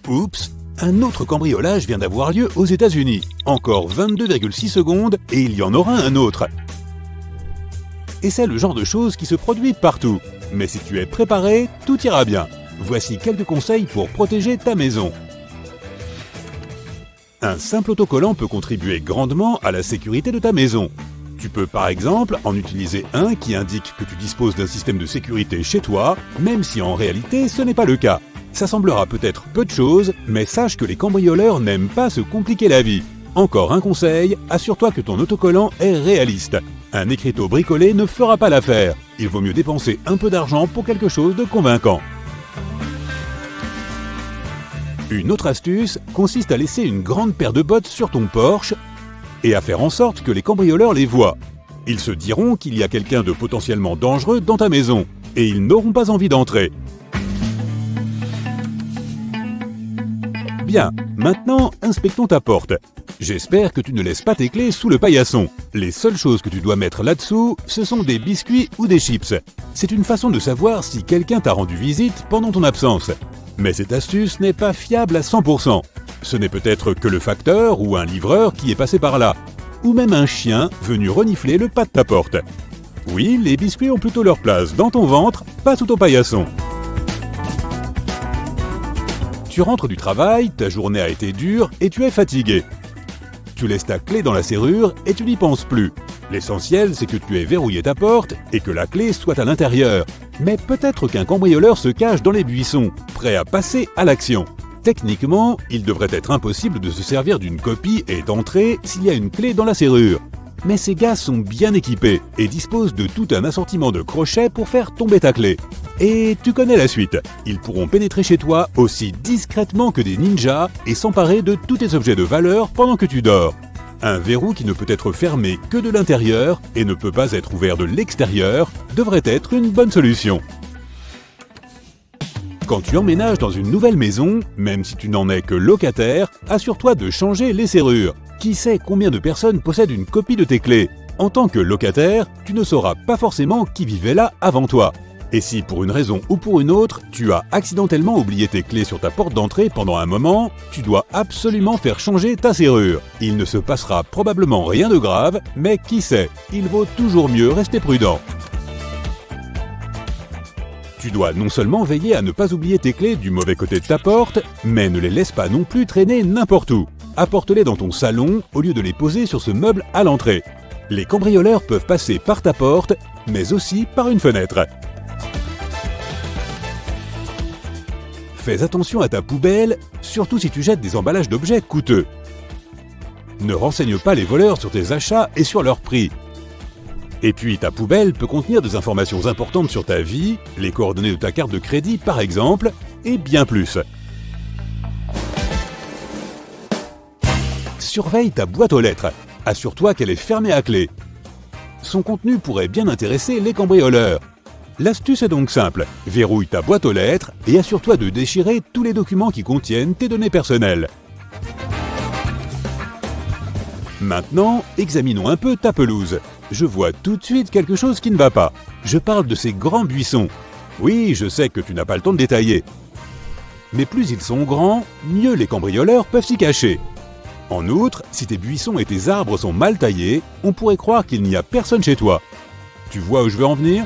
Oups, un autre cambriolage vient d'avoir lieu aux États-Unis. Encore 22,6 secondes et il y en aura un autre. Et c'est le genre de choses qui se produit partout. Mais si tu es préparé, tout ira bien. Voici quelques conseils pour protéger ta maison. Un simple autocollant peut contribuer grandement à la sécurité de ta maison. Tu peux par exemple en utiliser un qui indique que tu disposes d'un système de sécurité chez toi, même si en réalité ce n'est pas le cas. Ça semblera peut-être peu de choses, mais sache que les cambrioleurs n'aiment pas se compliquer la vie. Encore un conseil, assure-toi que ton autocollant est réaliste. Un écriteau bricolé ne fera pas l'affaire. Il vaut mieux dépenser un peu d'argent pour quelque chose de convaincant. Une autre astuce consiste à laisser une grande paire de bottes sur ton Porsche et à faire en sorte que les cambrioleurs les voient. Ils se diront qu'il y a quelqu'un de potentiellement dangereux dans ta maison et ils n'auront pas envie d'entrer. Bien, maintenant inspectons ta porte. J'espère que tu ne laisses pas tes clés sous le paillasson. Les seules choses que tu dois mettre là-dessous, ce sont des biscuits ou des chips. C'est une façon de savoir si quelqu'un t'a rendu visite pendant ton absence. Mais cette astuce n'est pas fiable à 100%. Ce n'est peut-être que le facteur ou un livreur qui est passé par là, ou même un chien venu renifler le pas de ta porte. Oui, les biscuits ont plutôt leur place dans ton ventre, pas tout au paillasson. Tu rentres du travail, ta journée a été dure et tu es fatigué. Tu laisses ta clé dans la serrure et tu n'y penses plus. L'essentiel, c'est que tu aies verrouillé ta porte et que la clé soit à l'intérieur. Mais peut-être qu'un cambrioleur se cache dans les buissons, prêt à passer à l'action. Techniquement, il devrait être impossible de se servir d'une copie et d'entrer s'il y a une clé dans la serrure. Mais ces gars sont bien équipés et disposent de tout un assortiment de crochets pour faire tomber ta clé. Et tu connais la suite. Ils pourront pénétrer chez toi aussi discrètement que des ninjas et s'emparer de tous tes objets de valeur pendant que tu dors. Un verrou qui ne peut être fermé que de l'intérieur et ne peut pas être ouvert de l'extérieur devrait être une bonne solution. Quand tu emménages dans une nouvelle maison, même si tu n'en es que locataire, assure-toi de changer les serrures. Qui sait combien de personnes possèdent une copie de tes clés? En tant que locataire, tu ne sauras pas forcément qui vivait là avant toi. Et si pour une raison ou pour une autre, tu as accidentellement oublié tes clés sur ta porte d'entrée pendant un moment, tu dois absolument faire changer ta serrure. Il ne se passera probablement rien de grave, mais qui sait, il vaut toujours mieux rester prudent. Tu dois non seulement veiller à ne pas oublier tes clés du mauvais côté de ta porte, mais ne les laisse pas non plus traîner n'importe où. Apporte-les dans ton salon au lieu de les poser sur ce meuble à l'entrée. Les cambrioleurs peuvent passer par ta porte, mais aussi par une fenêtre. Fais attention à ta poubelle, surtout si tu jettes des emballages d'objets coûteux. Ne renseigne pas les voleurs sur tes achats et sur leur prix. Et puis ta poubelle peut contenir des informations importantes sur ta vie, les coordonnées de ta carte de crédit par exemple, et bien plus. Surveille ta boîte aux lettres. Assure-toi qu'elle est fermée à clé. Son contenu pourrait bien intéresser les cambrioleurs. L'astuce est donc simple, verrouille ta boîte aux lettres et assure-toi de déchirer tous les documents qui contiennent tes données personnelles. Maintenant, examinons un peu ta pelouse. Je vois tout de suite quelque chose qui ne va pas. Je parle de ces grands buissons. Oui, je sais que tu n'as pas le temps de détailler. Mais plus ils sont grands, mieux les cambrioleurs peuvent s'y cacher. En outre, si tes buissons et tes arbres sont mal taillés, on pourrait croire qu'il n'y a personne chez toi. Tu vois où je veux en venir ?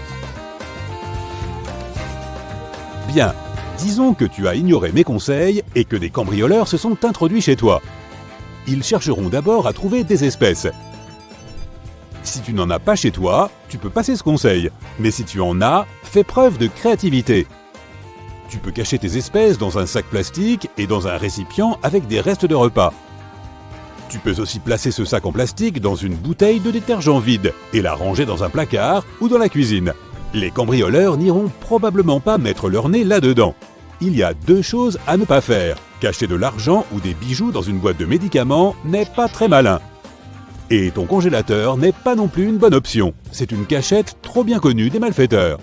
Bien, disons que tu as ignoré mes conseils et que des cambrioleurs se sont introduits chez toi. Ils chercheront d'abord à trouver des espèces. Si tu n'en as pas chez toi, tu peux passer ce conseil. Mais si tu en as, fais preuve de créativité. Tu peux cacher tes espèces dans un sac plastique et dans un récipient avec des restes de repas. Tu peux aussi placer ce sac en plastique dans une bouteille de détergent vide et la ranger dans un placard ou dans la cuisine. Les cambrioleurs n'iront probablement pas mettre leur nez là-dedans. Il y a deux choses à ne pas faire. Cacher de l'argent ou des bijoux dans une boîte de médicaments n'est pas très malin. Et ton congélateur n'est pas non plus une bonne option. C'est une cachette trop bien connue des malfaiteurs.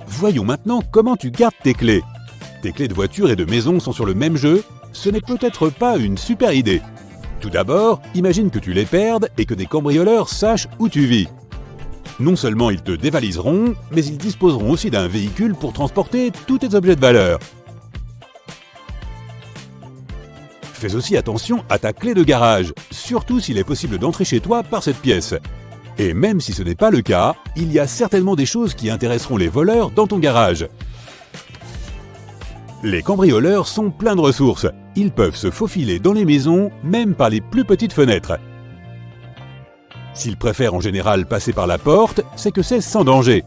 Voyons maintenant comment tu gardes tes clés. Tes clés de voiture et de maison sont sur le même jeu. Ce n'est peut-être pas une super idée. Tout d'abord, imagine que tu les perdes et que des cambrioleurs sachent où tu vis. Non seulement ils te dévaliseront, mais ils disposeront aussi d'un véhicule pour transporter tous tes objets de valeur. Fais aussi attention à ta clé de garage, surtout s'il est possible d'entrer chez toi par cette pièce. Et même si ce n'est pas le cas, il y a certainement des choses qui intéresseront les voleurs dans ton garage. Les cambrioleurs sont pleins de ressources. Ils peuvent se faufiler dans les maisons, même par les plus petites fenêtres. S'ils préfèrent en général passer par la porte, c'est que c'est sans danger.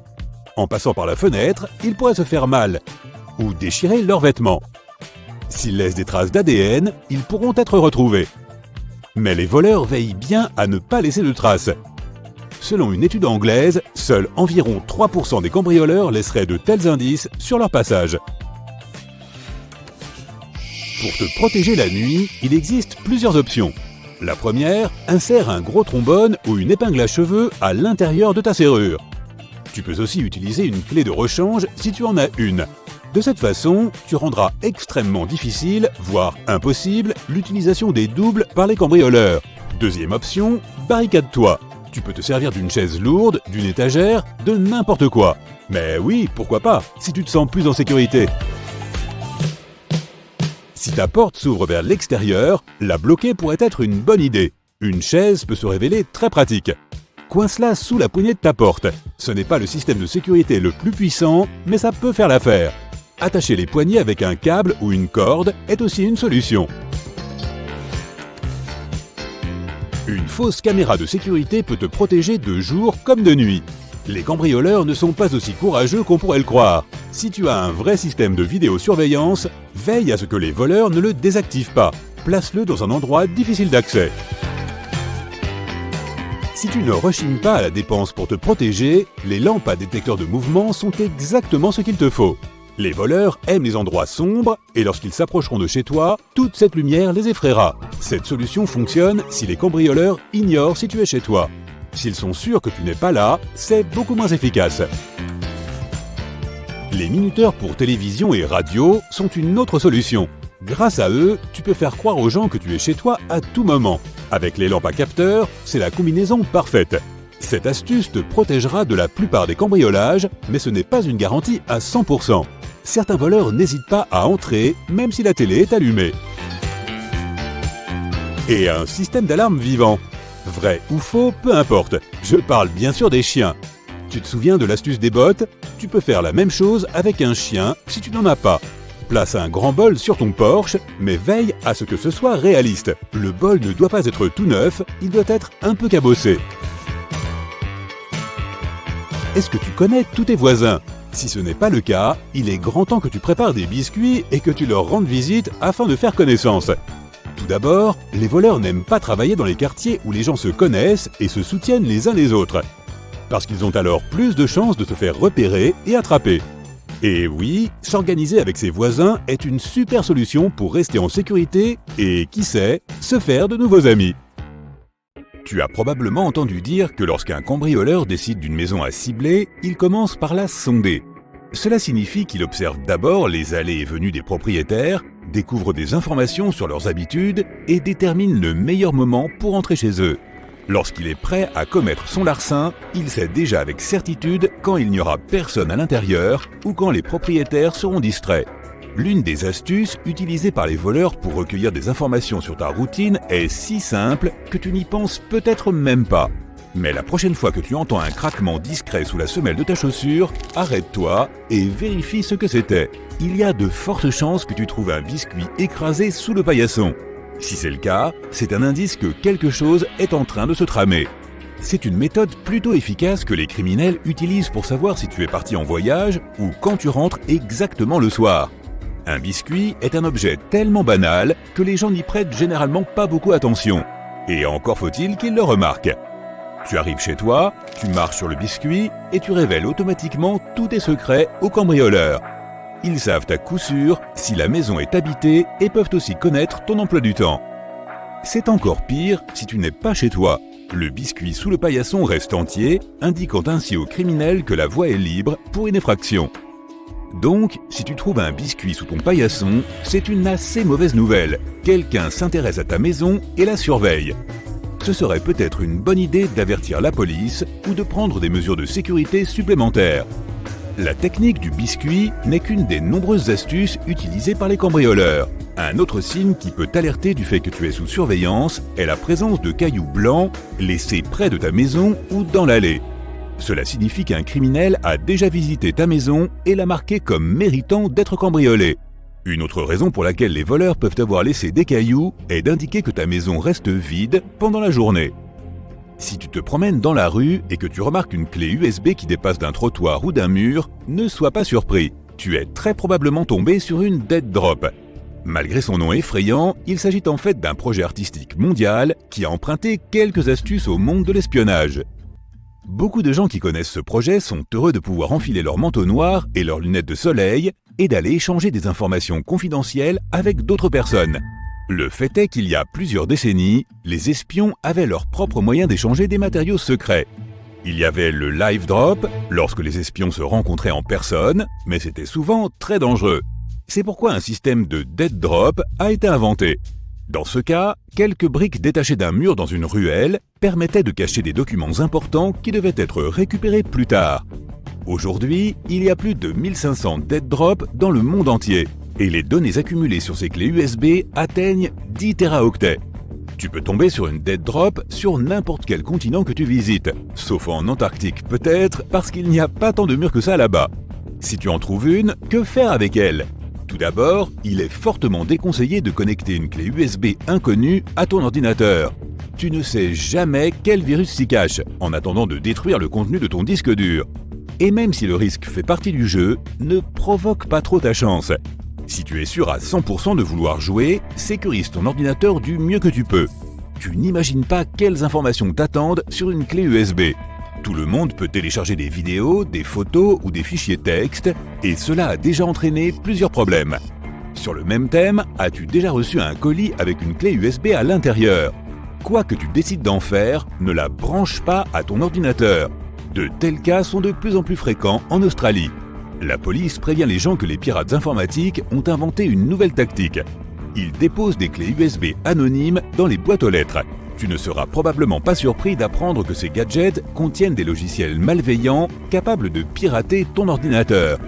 En passant par la fenêtre, ils pourraient se faire mal ou déchirer leurs vêtements. S'ils laissent des traces d'ADN, ils pourront être retrouvés. Mais les voleurs veillent bien à ne pas laisser de traces. Selon une étude anglaise, seuls environ 3% des cambrioleurs laisseraient de tels indices sur leur passage. Pour te protéger la nuit, il existe plusieurs options. La première, insère un gros trombone ou une épingle à cheveux à l'intérieur de ta serrure. Tu peux aussi utiliser une clé de rechange si tu en as une. De cette façon, tu rendras extrêmement difficile, voire impossible, l'utilisation des doubles par les cambrioleurs. Deuxième option, barricade-toi. Tu peux te servir d'une chaise lourde, d'une étagère, de n'importe quoi. Mais oui, pourquoi pas, si tu te sens plus en sécurité. Si ta porte s'ouvre vers l'extérieur, la bloquer pourrait être une bonne idée. Une chaise peut se révéler très pratique. Coince-la sous la poignée de ta porte. Ce n'est pas le système de sécurité le plus puissant, mais ça peut faire l'affaire. Attacher les poignées avec un câble ou une corde est aussi une solution. Une fausse caméra de sécurité peut te protéger de jour comme de nuit. Les cambrioleurs ne sont pas aussi courageux qu'on pourrait le croire. Si tu as un vrai système de vidéosurveillance, veille à ce que les voleurs ne le désactivent pas. Place-le dans un endroit difficile d'accès. Si tu ne rechignes pas à la dépense pour te protéger, les lampes à détecteur de mouvement sont exactement ce qu'il te faut. Les voleurs aiment les endroits sombres et lorsqu'ils s'approcheront de chez toi, toute cette lumière les effraiera. Cette solution fonctionne si les cambrioleurs ignorent si tu es chez toi. S'ils sont sûrs que tu n'es pas là, c'est beaucoup moins efficace. Les minuteurs pour télévision et radio sont une autre solution. Grâce à eux, tu peux faire croire aux gens que tu es chez toi à tout moment. Avec les lampes à capteurs, c'est la combinaison parfaite. Cette astuce te protégera de la plupart des cambriolages, mais ce n'est pas une garantie à 100%. Certains voleurs n'hésitent pas à entrer, même si la télé est allumée. Et un système d'alarme vivant. Vrai ou faux, peu importe. Je parle bien sûr des chiens. Tu te souviens de l'astuce des bottes? Tu peux faire la même chose avec un chien si tu n'en as pas. Place un grand bol sur ton porche, mais veille à ce que ce soit réaliste. Le bol ne doit pas être tout neuf, il doit être un peu cabossé. Est-ce que tu connais tous tes voisins? Si ce n'est pas le cas, il est grand temps que tu prépares des biscuits et que tu leur rendes visite afin de faire connaissance. Tout d'abord, les voleurs n'aiment pas travailler dans les quartiers où les gens se connaissent et se soutiennent les uns les autres. Parce qu'ils ont alors plus de chances de se faire repérer et attraper. Et oui, s'organiser avec ses voisins est une super solution pour rester en sécurité et, qui sait, se faire de nouveaux amis. Tu as probablement entendu dire que lorsqu'un cambrioleur décide d'une maison à cibler, il commence par la sonder. Cela signifie qu'il observe d'abord les allées et venues des propriétaires, découvre des informations sur leurs habitudes et détermine le meilleur moment pour entrer chez eux. Lorsqu'il est prêt à commettre son larcin, il sait déjà avec certitude quand il n'y aura personne à l'intérieur ou quand les propriétaires seront distraits. L'une des astuces utilisées par les voleurs pour recueillir des informations sur ta routine est si simple que tu n'y penses peut-être même pas. Mais la prochaine fois que tu entends un craquement discret sous la semelle de ta chaussure, arrête-toi et vérifie ce que c'était. Il y a de fortes chances que tu trouves un biscuit écrasé sous le paillasson. Si c'est le cas, c'est un indice que quelque chose est en train de se tramer. C'est une méthode plutôt efficace que les criminels utilisent pour savoir si tu es parti en voyage ou quand tu rentres exactement le soir. Un biscuit est un objet tellement banal que les gens n'y prêtent généralement pas beaucoup attention. Et encore faut-il qu'ils le remarquent. Tu arrives chez toi, tu marches sur le biscuit et tu révèles automatiquement tous tes secrets aux cambrioleurs. Ils savent à coup sûr si la maison est habitée et peuvent aussi connaître ton emploi du temps. C'est encore pire si tu n'es pas chez toi. Le biscuit sous le paillasson reste entier, indiquant ainsi aux criminels que la voie est libre pour une effraction. Donc, si tu trouves un biscuit sous ton paillasson, c'est une assez mauvaise nouvelle. Quelqu'un s'intéresse à ta maison et la surveille. ce serait peut-être une bonne idée d'avertir la police ou de prendre des mesures de sécurité supplémentaires. La technique du biscuit n'est qu'une des nombreuses astuces utilisées par les cambrioleurs. Un autre signe qui peut t'alerter du fait que tu es sous surveillance est la présence de cailloux blancs laissés près de ta maison ou dans l'allée. Cela signifie qu'un criminel a déjà visité ta maison et l'a marqué comme méritant d'être cambriolé. Une autre raison pour laquelle les voleurs peuvent avoir laissé des cailloux est d'indiquer que ta maison reste vide pendant la journée. Si tu te promènes dans la rue et que tu remarques une clé USB qui dépasse d'un trottoir ou d'un mur, ne sois pas surpris. Tu es très probablement tombé sur une dead drop. Malgré son nom effrayant, il s'agit en fait d'un projet artistique mondial qui a emprunté quelques astuces au monde de l'espionnage. Beaucoup de gens qui connaissent ce projet sont heureux de pouvoir enfiler leur manteau noir et leurs lunettes de soleil et d'aller échanger des informations confidentielles avec d'autres personnes. Le fait est qu'il y a plusieurs décennies, les espions avaient leur propre moyen d'échanger des matériaux secrets. Il y avait le live drop, lorsque les espions se rencontraient en personne, mais c'était souvent très dangereux. C'est pourquoi un système de dead drop a été inventé. Dans ce cas, quelques briques détachées d'un mur dans une ruelle permettaient de cacher des documents importants qui devaient être récupérés plus tard. Aujourd'hui, il y a plus de 1500 dead drops dans le monde entier. Et les données accumulées sur ces clés USB atteignent 10 téraoctets. Tu peux tomber sur une dead drop sur n'importe quel continent que tu visites, sauf en Antarctique peut-être, parce qu'il n'y a pas tant de murs que ça là-bas. Si tu en trouves une, que faire avec elle ? Tout d'abord, il est fortement déconseillé de connecter une clé USB inconnue à ton ordinateur. Tu ne sais jamais quel virus s'y cache, en attendant de détruire le contenu de ton disque dur. Et même si le risque fait partie du jeu, ne provoque pas trop ta chance. Si tu es sûr à 100% de vouloir jouer, sécurise ton ordinateur du mieux que tu peux. Tu n'imagines pas quelles informations t'attendent sur une clé USB. Tout le monde peut télécharger des vidéos, des photos ou des fichiers texte, et cela a déjà entraîné plusieurs problèmes. Sur le même thème, as-tu déjà reçu un colis avec une clé USB à l'intérieur ? Quoi que tu décides d'en faire, ne la branche pas à ton ordinateur. De tels cas sont de plus en plus fréquents en Australie. La police prévient les gens que les pirates informatiques ont inventé une nouvelle tactique. Ils déposent des clés USB anonymes dans les boîtes aux lettres. Tu ne seras probablement pas surpris d'apprendre que ces gadgets contiennent des logiciels malveillants capables de pirater ton ordinateur.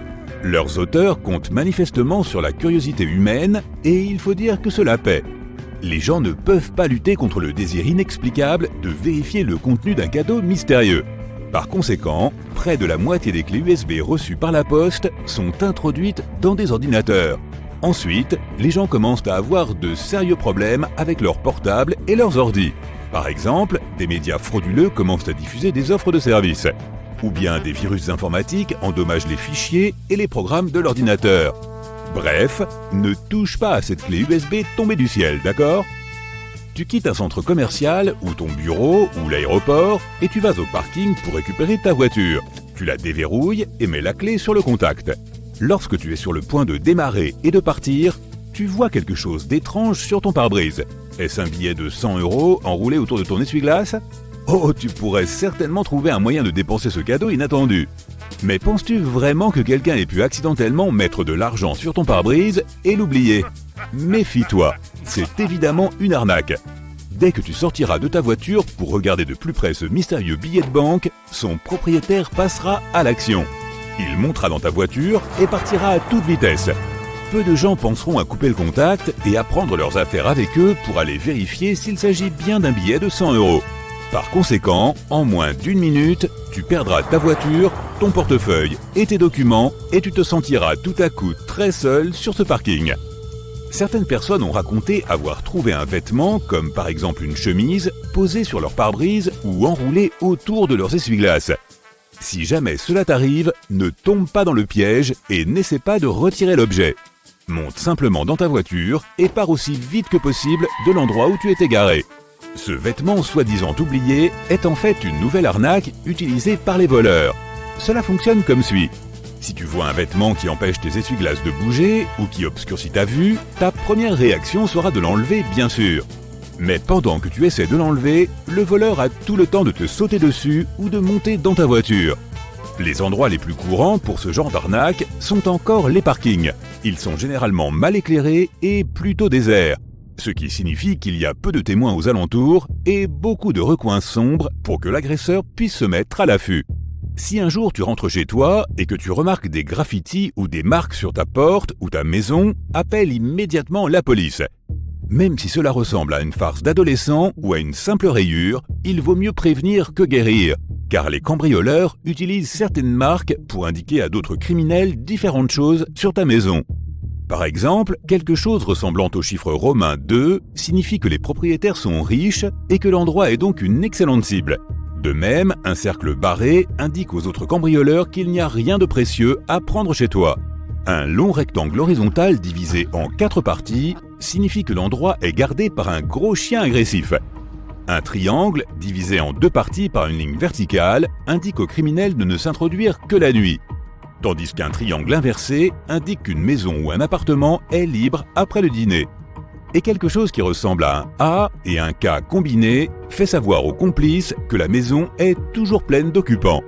Leurs auteurs comptent manifestement sur la curiosité humaine et il faut dire que cela paie. Les gens ne peuvent pas lutter contre le désir inexplicable de vérifier le contenu d'un cadeau mystérieux. Par conséquent, près de la moitié des clés USB reçues par la poste sont introduites dans des ordinateurs. Ensuite, les gens commencent à avoir de sérieux problèmes avec leurs portables et leurs ordis. Par exemple, des médias frauduleux commencent à diffuser des offres de services. Ou bien des virus informatiques endommagent les fichiers et les programmes de l'ordinateur. Bref, ne touche pas à cette clé USB tombée du ciel, d'accord ? Tu quittes un centre commercial ou ton bureau ou l'aéroport et tu vas au parking pour récupérer ta voiture. Tu la déverrouilles et mets la clé sur le contact. Lorsque tu es sur le point de démarrer et de partir, tu vois quelque chose d'étrange sur ton pare-brise. Est-ce un billet de 100 € enroulé autour de ton essuie-glace ? Oh, tu pourrais certainement trouver un moyen de dépenser ce cadeau inattendu. Mais penses-tu vraiment que quelqu'un ait pu accidentellement mettre de l'argent sur ton pare-brise et l'oublier ? Méfie-toi, c'est évidemment une arnaque. Dès que tu sortiras de ta voiture pour regarder de plus près ce mystérieux billet de banque, son propriétaire passera à l'action. Il montera dans ta voiture et partira à toute vitesse. Peu de gens penseront à couper le contact et à prendre leurs affaires avec eux pour aller vérifier s'il s'agit bien d'un billet de 100 €. Par conséquent, en moins d'1 minute, tu perdras ta voiture, ton portefeuille et tes documents et tu te sentiras tout à coup très seul sur ce parking. Certaines personnes ont raconté avoir trouvé un vêtement, comme par exemple une chemise, posé sur leur pare-brise ou enroulé autour de leurs essuie-glaces. Si jamais cela t'arrive, ne tombe pas dans le piège et n'essaie pas de retirer l'objet. Monte simplement dans ta voiture et pars aussi vite que possible de l'endroit où tu étais garé. Ce vêtement soi-disant oublié est en fait une nouvelle arnaque utilisée par les voleurs. Cela fonctionne comme suit. Si tu vois un vêtement qui empêche tes essuie-glaces de bouger ou qui obscurcit ta vue, ta première réaction sera de l'enlever bien sûr. Mais pendant que tu essaies de l'enlever, le voleur a tout le temps de te sauter dessus ou de monter dans ta voiture. Les endroits les plus courants pour ce genre d'arnaque sont encore les parkings. Ils sont généralement mal éclairés et plutôt déserts. ce qui signifie qu'il y a peu de témoins aux alentours et beaucoup de recoins sombres pour que l'agresseur puisse se mettre à l'affût. Si un jour tu rentres chez toi et que tu remarques des graffitis ou des marques sur ta porte ou ta maison, appelle immédiatement la police. Même si cela ressemble à une farce d'adolescent ou à une simple rayure, il vaut mieux prévenir que guérir, car les cambrioleurs utilisent certaines marques pour indiquer à d'autres criminels différentes choses sur ta maison. Par exemple, quelque chose ressemblant au chiffre romain 2 signifie que les propriétaires sont riches et que l'endroit est donc une excellente cible. De même, un cercle barré indique aux autres cambrioleurs qu'il n'y a rien de précieux à prendre chez toi. Un long rectangle horizontal divisé en 4 parties signifie que l'endroit est gardé par un gros chien agressif. Un triangle, divisé en 2 parties par une ligne verticale, indique aux criminels de ne s'introduire que la nuit. Tandis qu'un triangle inversé indique qu'une maison ou un appartement est libre après le dîner. Et quelque chose qui ressemble à un A et un K combinés fait savoir aux complices que la maison est toujours pleine d'occupants.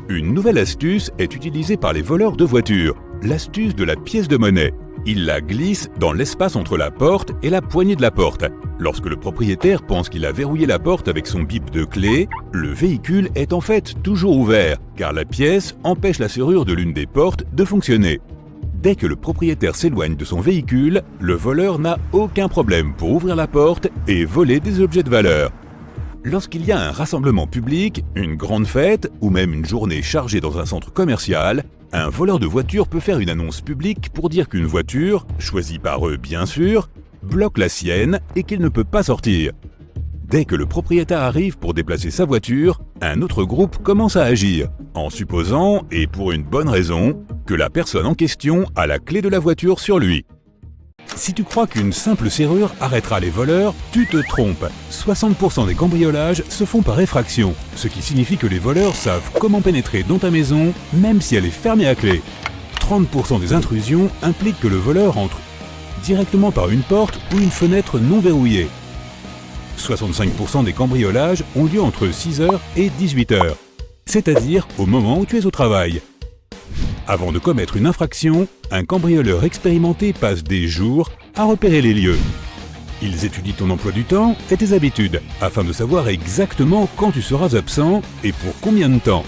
Une nouvelle astuce est utilisée par les voleurs de voitures, l'astuce de la pièce de monnaie. Ils la glissent dans l'espace entre la porte et la poignée de la porte. Lorsque le propriétaire pense qu'il a verrouillé la porte avec son bip de clé, le véhicule est en fait toujours ouvert, car la pièce empêche la serrure de l'une des portes de fonctionner. Dès que le propriétaire s'éloigne de son véhicule, le voleur n'a aucun problème pour ouvrir la porte et voler des objets de valeur. Lorsqu'il y a un rassemblement public, une grande fête ou même une journée chargée dans un centre commercial, un voleur de voiture peut faire une annonce publique pour dire qu'une voiture, choisie par eux bien sûr, bloque la sienne et qu'il ne peut pas sortir. Dès que le propriétaire arrive pour déplacer sa voiture, un autre groupe commence à agir, en supposant, et pour une bonne raison, que la personne en question a la clé de la voiture sur lui. Si tu crois qu'une simple serrure arrêtera les voleurs, tu te trompes. 60% des cambriolages se font par effraction, ce qui signifie que les voleurs savent comment pénétrer dans ta maison, même si elle est fermée à clé. 30% des intrusions impliquent que le voleur entre directement par une porte ou une fenêtre non verrouillée. 65% des cambriolages ont lieu entre 6h et 18h, c'est-à-dire au moment où tu es au travail. Avant de commettre une infraction, un cambrioleur expérimenté passe des jours à repérer les lieux. Ils étudient ton emploi du temps et tes habitudes, afin de savoir exactement quand tu seras absent et pour combien de temps.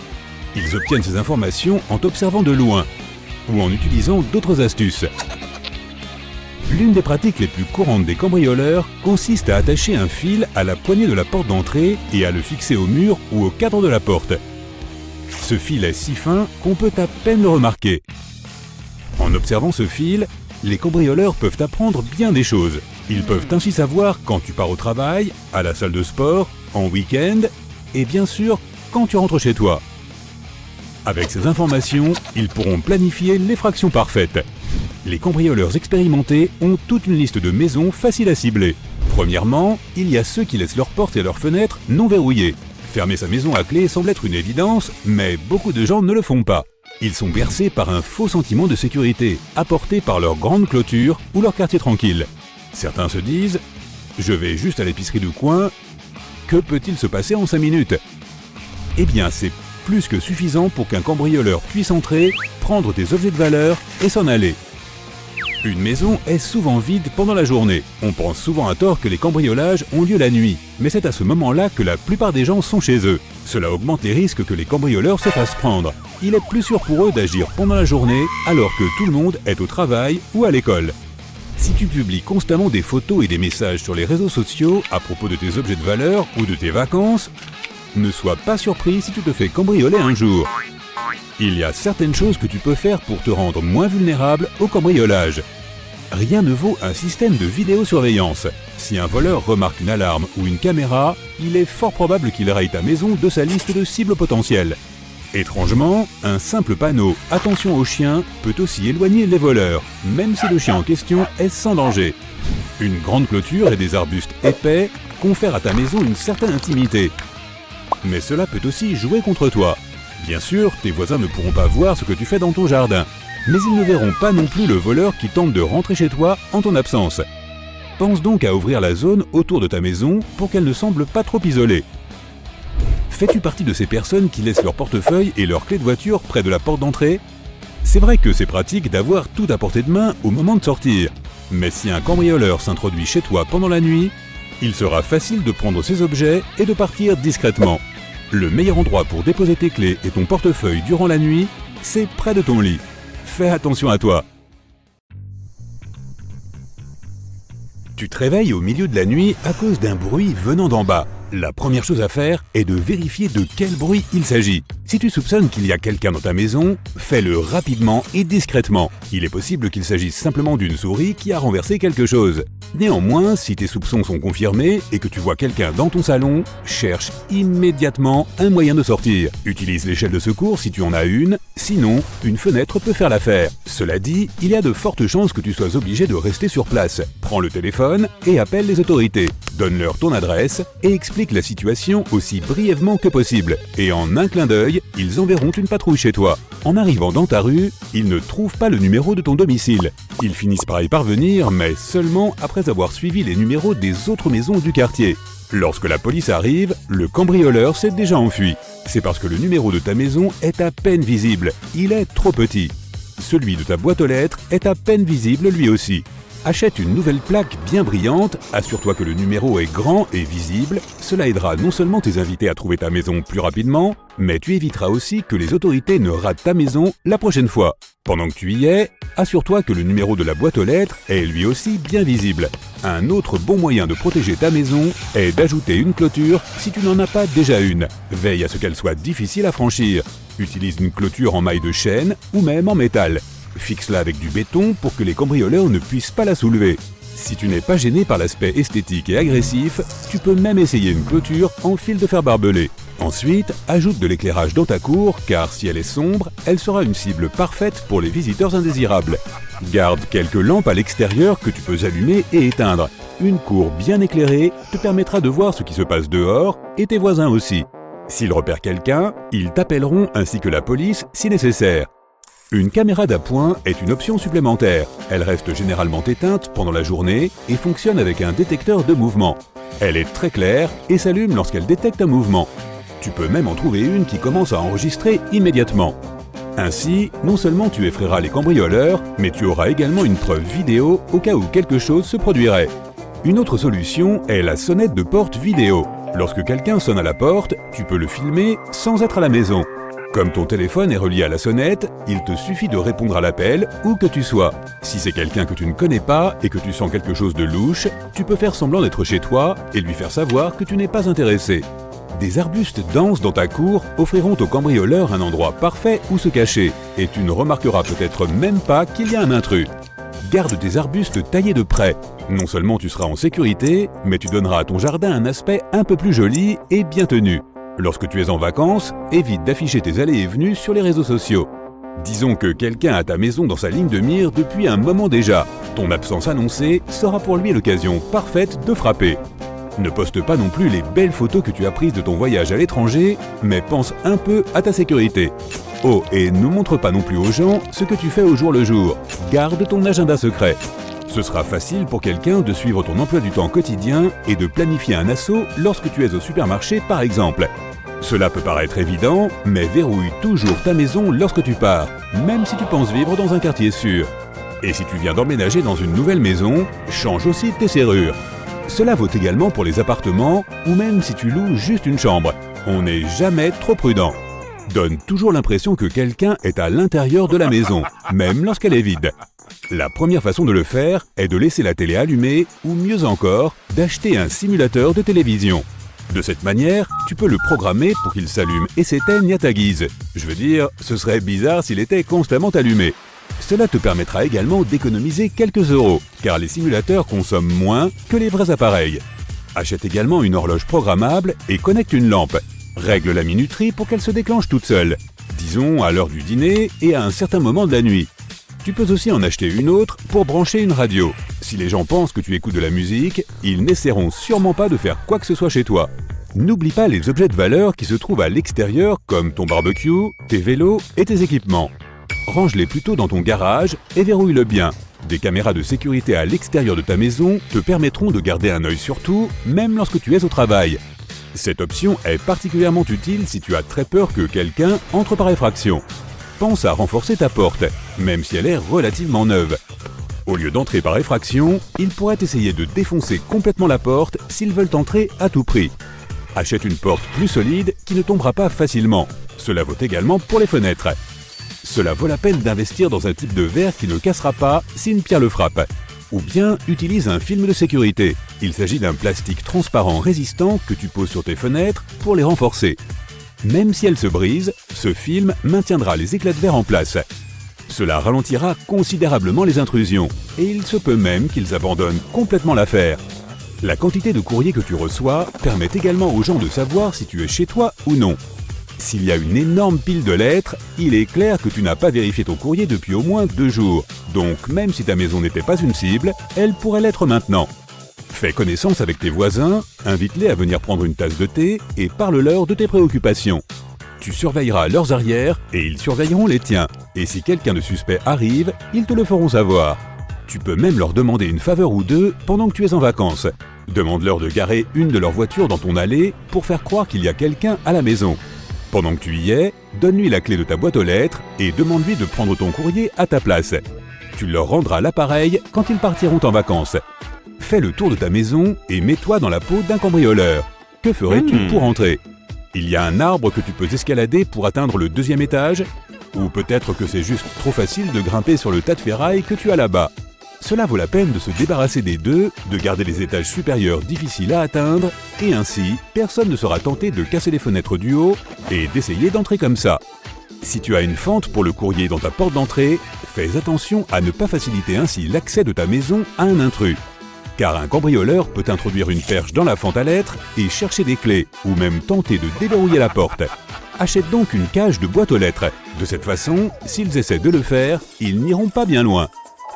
Ils obtiennent ces informations en t'observant de loin, ou en utilisant d'autres astuces. L'une des pratiques les plus courantes des cambrioleurs consiste à attacher un fil à la poignée de la porte d'entrée et à le fixer au mur ou au cadre de la porte. Ce fil est si fin qu'on peut à peine le remarquer. En observant ce fil, les cambrioleurs peuvent apprendre bien des choses. Ils peuvent ainsi savoir quand tu pars au travail, à la salle de sport, en week-end et bien sûr quand tu rentres chez toi. Avec ces informations, ils pourront planifier l'effraction parfaite. Les cambrioleurs expérimentés ont toute une liste de maisons faciles à cibler. Premièrement, il y a ceux qui laissent leurs portes et leurs fenêtres non verrouillées. Fermer sa maison à clé semble être une évidence, mais beaucoup de gens ne le font pas. Ils sont bercés par un faux sentiment de sécurité, apporté par leur grande clôture ou leur quartier tranquille. Certains se disent « Je vais juste à l'épicerie du coin, que peut-il se passer en 5 minutes ?» Eh bien, c'est plus que suffisant pour qu'un cambrioleur puisse entrer, prendre tes objets de valeur et s'en aller. Une maison est souvent vide pendant la journée. On pense souvent à tort que les cambriolages ont lieu la nuit, mais c'est à ce moment-là que la plupart des gens sont chez eux. Cela augmente les risques que les cambrioleurs se fassent prendre. Il est plus sûr pour eux d'agir pendant la journée alors que tout le monde est au travail ou à l'école. Si tu publies constamment des photos et des messages sur les réseaux sociaux à propos de tes objets de valeur ou de tes vacances, ne sois pas surpris si tu te fais cambrioler un jour. Il y a certaines choses que tu peux faire pour te rendre moins vulnérable au cambriolage. Rien ne vaut un système de vidéosurveillance. Si un voleur remarque une alarme ou une caméra, il est fort probable qu'il raye ta maison de sa liste de cibles potentielles. Étrangement, un simple panneau « Attention aux chiens » peut aussi éloigner les voleurs, même si le chien en question est sans danger. Une grande clôture et des arbustes épais confèrent à ta maison une certaine intimité. Mais cela peut aussi jouer contre toi. Bien sûr, tes voisins ne pourront pas voir ce que tu fais dans ton jardin, mais ils ne verront pas non plus le voleur qui tente de rentrer chez toi en ton absence. Pense donc à ouvrir la zone autour de ta maison pour qu'elle ne semble pas trop isolée. Fais-tu partie de ces personnes qui laissent leur portefeuille et leur clé de voiture près de la porte d'entrée ? C'est vrai que c'est pratique d'avoir tout à portée de main au moment de sortir, Mais si un cambrioleur s'introduit chez toi pendant la nuit, il sera facile de prendre ses objets et de partir discrètement. Le meilleur endroit pour déposer tes clés et ton portefeuille durant la nuit, c'est près de ton lit. Fais attention à toi. Tu te réveilles au milieu de la nuit à cause d'un bruit venant d'en bas. La première chose à faire est de vérifier de quel bruit il s'agit. Si tu soupçonnes qu'il y a quelqu'un dans ta maison, fais-le rapidement et discrètement. Il est possible qu'il s'agisse simplement d'une souris qui a renversé quelque chose. Néanmoins, si tes soupçons sont confirmés et que tu vois quelqu'un dans ton salon, cherche immédiatement un moyen de sortir. Utilise l'échelle de secours si tu en as une, sinon une fenêtre peut faire l'affaire. Cela dit, il y a de fortes chances que tu sois obligé de rester sur place. Prends le téléphone et appelle les autorités. Donne-leur ton adresse et explique la situation aussi brièvement que possible. Et en un clin d'œil, ils enverront une patrouille chez toi. En arrivant dans ta rue, ils ne trouvent pas le numéro de ton domicile. Ils finissent par y parvenir, mais seulement après avoir suivi les numéros des autres maisons du quartier. Lorsque la police arrive, le cambrioleur s'est déjà enfui. C'est parce que le numéro de ta maison est à peine visible. Il est trop petit. Celui de ta boîte aux lettres est à peine visible lui aussi. Achète une nouvelle plaque bien brillante, assure-toi que le numéro est grand et visible. Cela aidera non seulement tes invités à trouver ta maison plus rapidement, mais tu éviteras aussi que les autorités ne ratent ta maison la prochaine fois. Pendant que tu y es, assure-toi que le numéro de la boîte aux lettres est lui aussi bien visible. Un autre bon moyen de protéger ta maison est d'ajouter une clôture si tu n'en as pas déjà une. Veille à ce qu'elle soit difficile à franchir. Utilise une clôture en maille de chêne ou même en métal. Fixe-la avec du béton pour que les cambrioleurs ne puissent pas la soulever. Si tu n'es pas gêné par l'aspect esthétique et agressif, tu peux même essayer une clôture en fil de fer barbelé. Ensuite, ajoute de l'éclairage dans ta cour, car si elle est sombre, elle sera une cible parfaite pour les visiteurs indésirables. Garde quelques lampes à l'extérieur que tu peux allumer et éteindre. Une cour bien éclairée te permettra de voir ce qui se passe dehors et tes voisins aussi. S'ils repèrent quelqu'un, ils t'appelleront ainsi que la police si nécessaire. Une caméra d'appoint est une option supplémentaire. Elle reste généralement éteinte pendant la journée et fonctionne avec un détecteur de mouvement. Elle est très claire et s'allume lorsqu'elle détecte un mouvement. Tu peux même en trouver une qui commence à enregistrer immédiatement. Ainsi, non seulement tu effraieras les cambrioleurs, mais tu auras également une preuve vidéo au cas où quelque chose se produirait. Une autre solution est la sonnette de porte vidéo. Lorsque quelqu'un sonne à la porte, tu peux le filmer sans être à la maison. Comme ton téléphone est relié à la sonnette, il te suffit de répondre à l'appel où que tu sois. Si c'est quelqu'un que tu ne connais pas et que tu sens quelque chose de louche, tu peux faire semblant d'être chez toi et lui faire savoir que tu n'es pas intéressé. Des arbustes denses dans ta cour offriront aux cambrioleurs un endroit parfait où se cacher et tu ne remarqueras peut-être même pas qu'il y a un intrus. Garde tes arbustes taillés de près. Non seulement tu seras en sécurité, mais tu donneras à ton jardin un aspect un peu plus joli et bien tenu. Lorsque tu es en vacances, évite d'afficher tes allées et venues sur les réseaux sociaux. Disons que quelqu'un a ta maison dans sa ligne de mire depuis un moment déjà. Ton absence annoncée sera pour lui l'occasion parfaite de frapper. Ne poste pas non plus les belles photos que tu as prises de ton voyage à l'étranger, mais pense un peu à ta sécurité. Oh, et ne montre pas non plus aux gens ce que tu fais au jour le jour. Garde ton agenda secret. Ce sera facile pour quelqu'un de suivre ton emploi du temps quotidien et de planifier un assaut lorsque tu es au supermarché par exemple. Cela peut paraître évident, mais verrouille toujours ta maison lorsque tu pars, même si tu penses vivre dans un quartier sûr. Et si tu viens d'emménager dans une nouvelle maison, change aussi tes serrures. Cela vaut également pour les appartements ou même si tu loues juste une chambre. On n'est jamais trop prudent. Donne toujours l'impression que quelqu'un est à l'intérieur de la maison, même lorsqu'elle est vide. La première façon de le faire est de laisser la télé allumée ou mieux encore, d'acheter un simulateur de télévision. De cette manière, tu peux le programmer pour qu'il s'allume et s'éteigne à ta guise. Je veux dire, ce serait bizarre s'il était constamment allumé. Cela te permettra également d'économiser quelques euros, car les simulateurs consomment moins que les vrais appareils. Achète également une horloge programmable et connecte une lampe. Règle la minuterie pour qu'elle se déclenche toute seule, disons à l'heure du dîner et à un certain moment de la nuit. Tu peux aussi en acheter une autre pour brancher une radio. Si les gens pensent que tu écoutes de la musique, ils n'essaieront sûrement pas de faire quoi que ce soit chez toi. N'oublie pas les objets de valeur qui se trouvent à l'extérieur comme ton barbecue, tes vélos et tes équipements. Range-les plutôt dans ton garage et verrouille-le bien. Des caméras de sécurité à l'extérieur de ta maison te permettront de garder un œil sur tout, même lorsque tu es au travail. Cette option est particulièrement utile si tu as très peur que quelqu'un entre par effraction. Pense à renforcer ta porte, même si elle est relativement neuve. Au lieu d'entrer par effraction, ils pourraient essayer de défoncer complètement la porte s'ils veulent entrer à tout prix. Achète une porte plus solide qui ne tombera pas facilement. Cela vaut également pour les fenêtres. Cela vaut la peine d'investir dans un type de verre qui ne cassera pas si une pierre le frappe. Ou bien utilise un film de sécurité. Il s'agit d'un plastique transparent résistant que tu poses sur tes fenêtres pour les renforcer. Même si elles se brisent, ce film maintiendra les éclats de verre en place. Cela ralentira considérablement les intrusions, et il se peut même qu'ils abandonnent complètement l'affaire. La quantité de courrier que tu reçois permet également aux gens de savoir si tu es chez toi ou non. S'il y a une énorme pile de lettres, il est clair que tu n'as pas vérifié ton courrier depuis au moins 2 jours. Donc même si ta maison n'était pas une cible, elle pourrait l'être maintenant. Fais connaissance avec tes voisins, invite-les à venir prendre une tasse de thé et parle-leur de tes préoccupations. Tu surveilleras leurs arrières et ils surveilleront les tiens. Et si quelqu'un de suspect arrive, ils te le feront savoir. Tu peux même leur demander une faveur ou deux pendant que tu es en vacances. Demande-leur de garer une de leurs voitures dans ton allée pour faire croire qu'il y a quelqu'un à la maison. Pendant que tu y es, donne-lui la clé de ta boîte aux lettres et demande-lui de prendre ton courrier à ta place. Tu leur rendras l'appareil quand ils partiront en vacances. Fais le tour de ta maison et mets-toi dans la peau d'un cambrioleur. Que ferais-tu pour entrer ? Il y a un arbre que tu peux escalader pour atteindre le 2e étage ? Ou peut-être que c'est juste trop facile de grimper sur le tas de ferraille que tu as là-bas. Cela vaut la peine de se débarrasser des deux, de garder les étages supérieurs difficiles à atteindre, et ainsi, personne ne sera tenté de casser les fenêtres du haut et d'essayer d'entrer comme ça. Si tu as une fente pour le courrier dans ta porte d'entrée, fais attention à ne pas faciliter ainsi l'accès de ta maison à un intrus. Car un cambrioleur peut introduire une perche dans la fente à lettres et chercher des clés, ou même tenter de déverrouiller la porte. Achète donc une cage de boîte aux lettres. De cette façon, s'ils essaient de le faire, ils n'iront pas bien loin.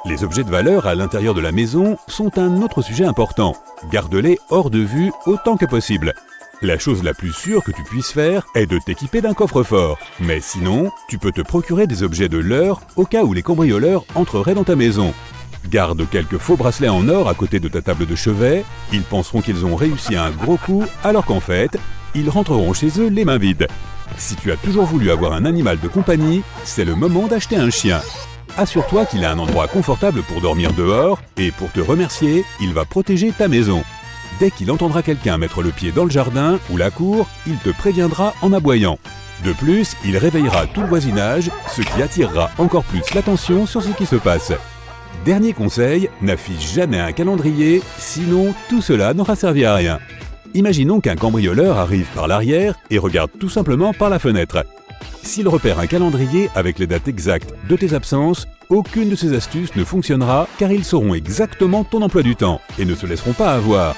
Les objets de valeur à l'intérieur de la maison sont un autre sujet important. Garde-les hors de vue autant que possible. La chose la plus sûre que tu puisses faire est de t'équiper d'un coffre-fort. Mais sinon, tu peux te procurer des objets de leurre au cas où les cambrioleurs entreraient dans ta maison. Garde quelques faux bracelets en or à côté de ta table de chevet. Ils penseront qu'ils ont réussi un gros coup alors qu'en fait, ils rentreront chez eux les mains vides. Si tu as toujours voulu avoir un animal de compagnie, c'est le moment d'acheter un chien. Assure-toi qu'il a un endroit confortable pour dormir dehors et pour te remercier, il va protéger ta maison. Dès qu'il entendra quelqu'un mettre le pied dans le jardin ou la cour, il te préviendra en aboyant. De plus, il réveillera tout le voisinage, ce qui attirera encore plus l'attention sur ce qui se passe. Dernier conseil, n'affiche jamais un calendrier, sinon tout cela n'aura servi à rien. Imaginons qu'un cambrioleur arrive par l'arrière et regarde tout simplement par la fenêtre. S'il repère un calendrier avec les dates exactes de tes absences, aucune de ces astuces ne fonctionnera car ils sauront exactement ton emploi du temps et ne se laisseront pas avoir.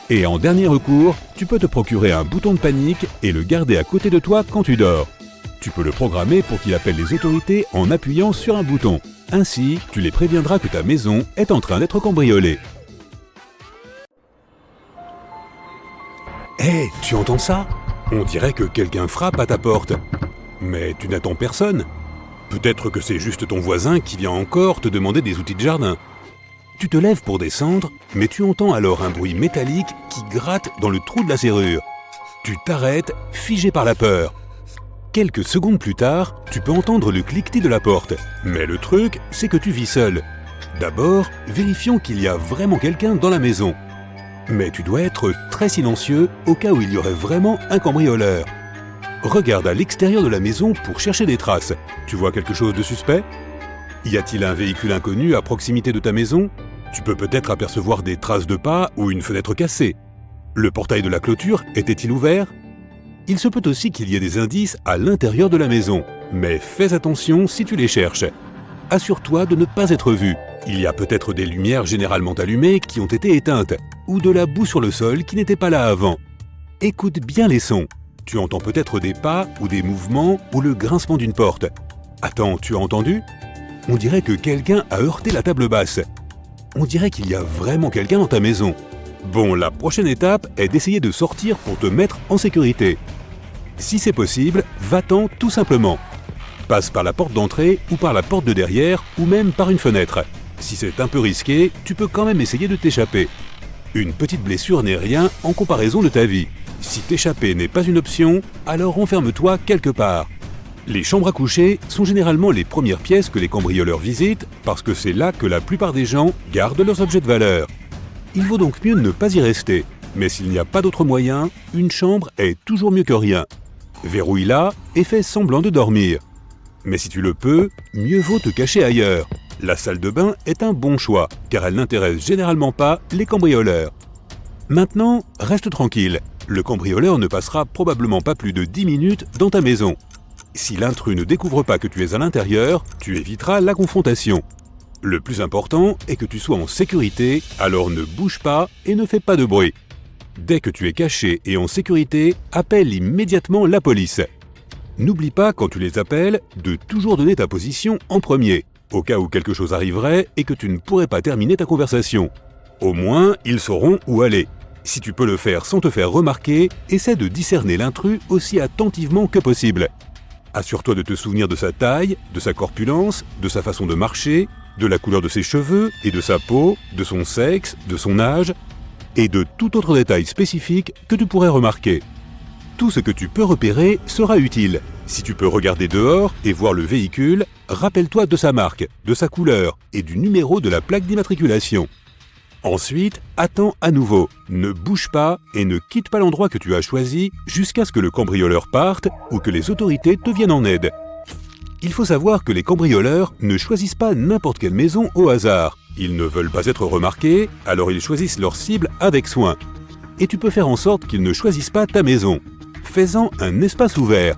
Et en dernier recours, tu peux te procurer un bouton de panique et le garder à côté de toi quand tu dors. Tu peux le programmer pour qu'il appelle les autorités en appuyant sur un bouton. Ainsi, tu les préviendras que ta maison est en train d'être cambriolée. Hé, tu entends ça ? On dirait que quelqu'un frappe à ta porte. Mais tu n'attends personne. Peut-être que c'est juste ton voisin qui vient encore te demander des outils de jardin. Tu te lèves pour descendre, mais tu entends alors un bruit métallique qui gratte dans le trou de la serrure. Tu t'arrêtes, figé par la peur. Quelques secondes plus tard, tu peux entendre le cliquetis de la porte. Mais le truc, c'est que tu vis seul. D'abord, vérifions qu'il y a vraiment quelqu'un dans la maison. Mais tu dois être très silencieux au cas où il y aurait vraiment un cambrioleur. Regarde à l'extérieur de la maison pour chercher des traces. Tu vois quelque chose de suspect ? Y a-t-il un véhicule inconnu à proximité de ta maison ? Tu peux peut-être apercevoir des traces de pas ou une fenêtre cassée. Le portail de la clôture était-il ouvert ? Il se peut aussi qu'il y ait des indices à l'intérieur de la maison, mais fais attention si tu les cherches. Assure-toi de ne pas être vu. Il y a peut-être des lumières généralement allumées qui ont été éteintes, ou de la boue sur le sol qui n'était pas là avant. Écoute bien les sons. Tu entends peut-être des pas ou des mouvements ou le grincement d'une porte. Attends, tu as entendu ? On dirait que quelqu'un a heurté la table basse. On dirait qu'il y a vraiment quelqu'un dans ta maison. Bon, la prochaine étape est d'essayer de sortir pour te mettre en sécurité. Si c'est possible, va-t'en tout simplement. Passe par la porte d'entrée ou par la porte de derrière ou même par une fenêtre. Si c'est un peu risqué, tu peux quand même essayer de t'échapper. Une petite blessure n'est rien en comparaison de ta vie. Si t'échapper n'est pas une option, alors enferme-toi quelque part. Les chambres à coucher sont généralement les premières pièces que les cambrioleurs visitent parce que c'est là que la plupart des gens gardent leurs objets de valeur. Il vaut donc mieux ne pas y rester, mais s'il n'y a pas d'autre moyen, une chambre est toujours mieux que rien. Verrouille-la et fais semblant de dormir. Mais si tu le peux, mieux vaut te cacher ailleurs. La salle de bain est un bon choix, car elle n'intéresse généralement pas les cambrioleurs. Maintenant, reste tranquille, le cambrioleur ne passera probablement pas plus de 10 minutes dans ta maison. Si l'intrus ne découvre pas que tu es à l'intérieur, tu éviteras la confrontation. Le plus important est que tu sois en sécurité, alors ne bouge pas et ne fais pas de bruit. Dès que tu es caché et en sécurité, appelle immédiatement la police. N'oublie pas, quand tu les appelles, de toujours donner ta position en premier, au cas où quelque chose arriverait et que tu ne pourrais pas terminer ta conversation. Au moins, ils sauront où aller. Si tu peux le faire sans te faire remarquer, essaie de discerner l'intrus aussi attentivement que possible. Assure-toi de te souvenir de sa taille, de sa corpulence, de sa façon de marcher, de la couleur de ses cheveux et de sa peau, de son sexe, de son âge, et de tout autre détail spécifique que tu pourrais remarquer. Tout ce que tu peux repérer sera utile. Si tu peux regarder dehors et voir le véhicule, rappelle-toi de sa marque, de sa couleur et du numéro de la plaque d'immatriculation. Ensuite, attends à nouveau, ne bouge pas et ne quitte pas l'endroit que tu as choisi jusqu'à ce que le cambrioleur parte ou que les autorités te viennent en aide. Il faut savoir que les cambrioleurs ne choisissent pas n'importe quelle maison au hasard. Ils ne veulent pas être remarqués, alors ils choisissent leur cible avec soin. Et tu peux faire en sorte qu'ils ne choisissent pas ta maison. Fais-en un espace ouvert.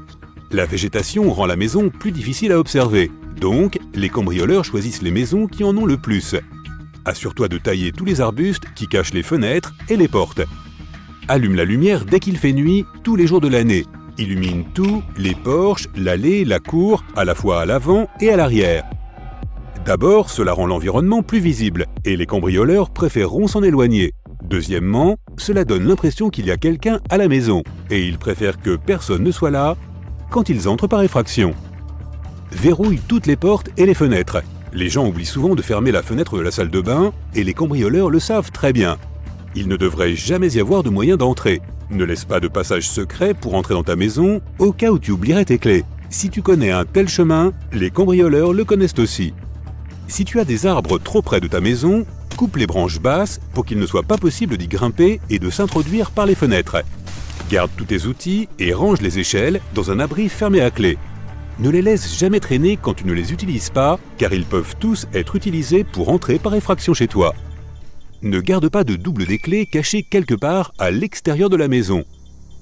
La végétation rend la maison plus difficile à observer, donc les cambrioleurs choisissent les maisons qui en ont le plus. Assure-toi de tailler tous les arbustes qui cachent les fenêtres et les portes. Allume la lumière dès qu'il fait nuit, tous les jours de l'année. Illumine tout, les porches, l'allée, la cour, à la fois à l'avant et à l'arrière. D'abord, cela rend l'environnement plus visible et les cambrioleurs préféreront s'en éloigner. Deuxièmement, cela donne l'impression qu'il y a quelqu'un à la maison et ils préfèrent que personne ne soit là quand ils entrent par effraction. Verrouille toutes les portes et les fenêtres. Les gens oublient souvent de fermer la fenêtre de la salle de bain et les cambrioleurs le savent très bien. Il ne devrait jamais y avoir de moyen d'entrer. Ne laisse pas de passage secret pour entrer dans ta maison au cas où tu oublierais tes clés. Si tu connais un tel chemin, les cambrioleurs le connaissent aussi. Si tu as des arbres trop près de ta maison, coupe les branches basses pour qu'il ne soit pas possible d'y grimper et de s'introduire par les fenêtres. Garde tous tes outils et range les échelles dans un abri fermé à clé. Ne les laisse jamais traîner quand tu ne les utilises pas, car ils peuvent tous être utilisés pour entrer par effraction chez toi. Ne garde pas de double des clés cachées quelque part à l'extérieur de la maison.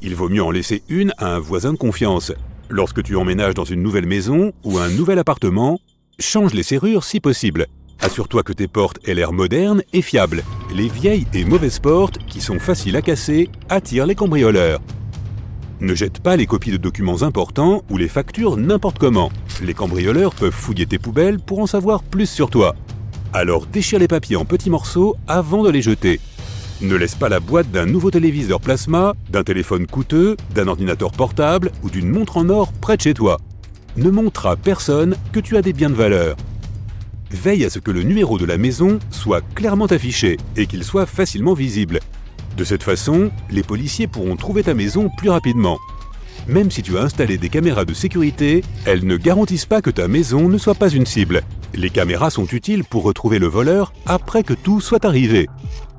Il vaut mieux en laisser une à un voisin de confiance. Lorsque tu emménages dans une nouvelle maison ou un nouvel appartement, change les serrures si possible. Assure-toi que tes portes aient l'air modernes et fiables. Les vieilles et mauvaises portes, qui sont faciles à casser, attirent les cambrioleurs. Ne jette pas les copies de documents importants ou les factures n'importe comment. Les cambrioleurs peuvent fouiller tes poubelles pour en savoir plus sur toi. Alors déchire les papiers en petits morceaux avant de les jeter. Ne laisse pas la boîte d'un nouveau téléviseur plasma, d'un téléphone coûteux, d'un ordinateur portable ou d'une montre en or près de chez toi. Ne montre à personne que tu as des biens de valeur. Veille à ce que le numéro de la maison soit clairement affiché et qu'il soit facilement visible. De cette façon, les policiers pourront trouver ta maison plus rapidement. Même si tu as installé des caméras de sécurité, elles ne garantissent pas que ta maison ne soit pas une cible. Les caméras sont utiles pour retrouver le voleur après que tout soit arrivé.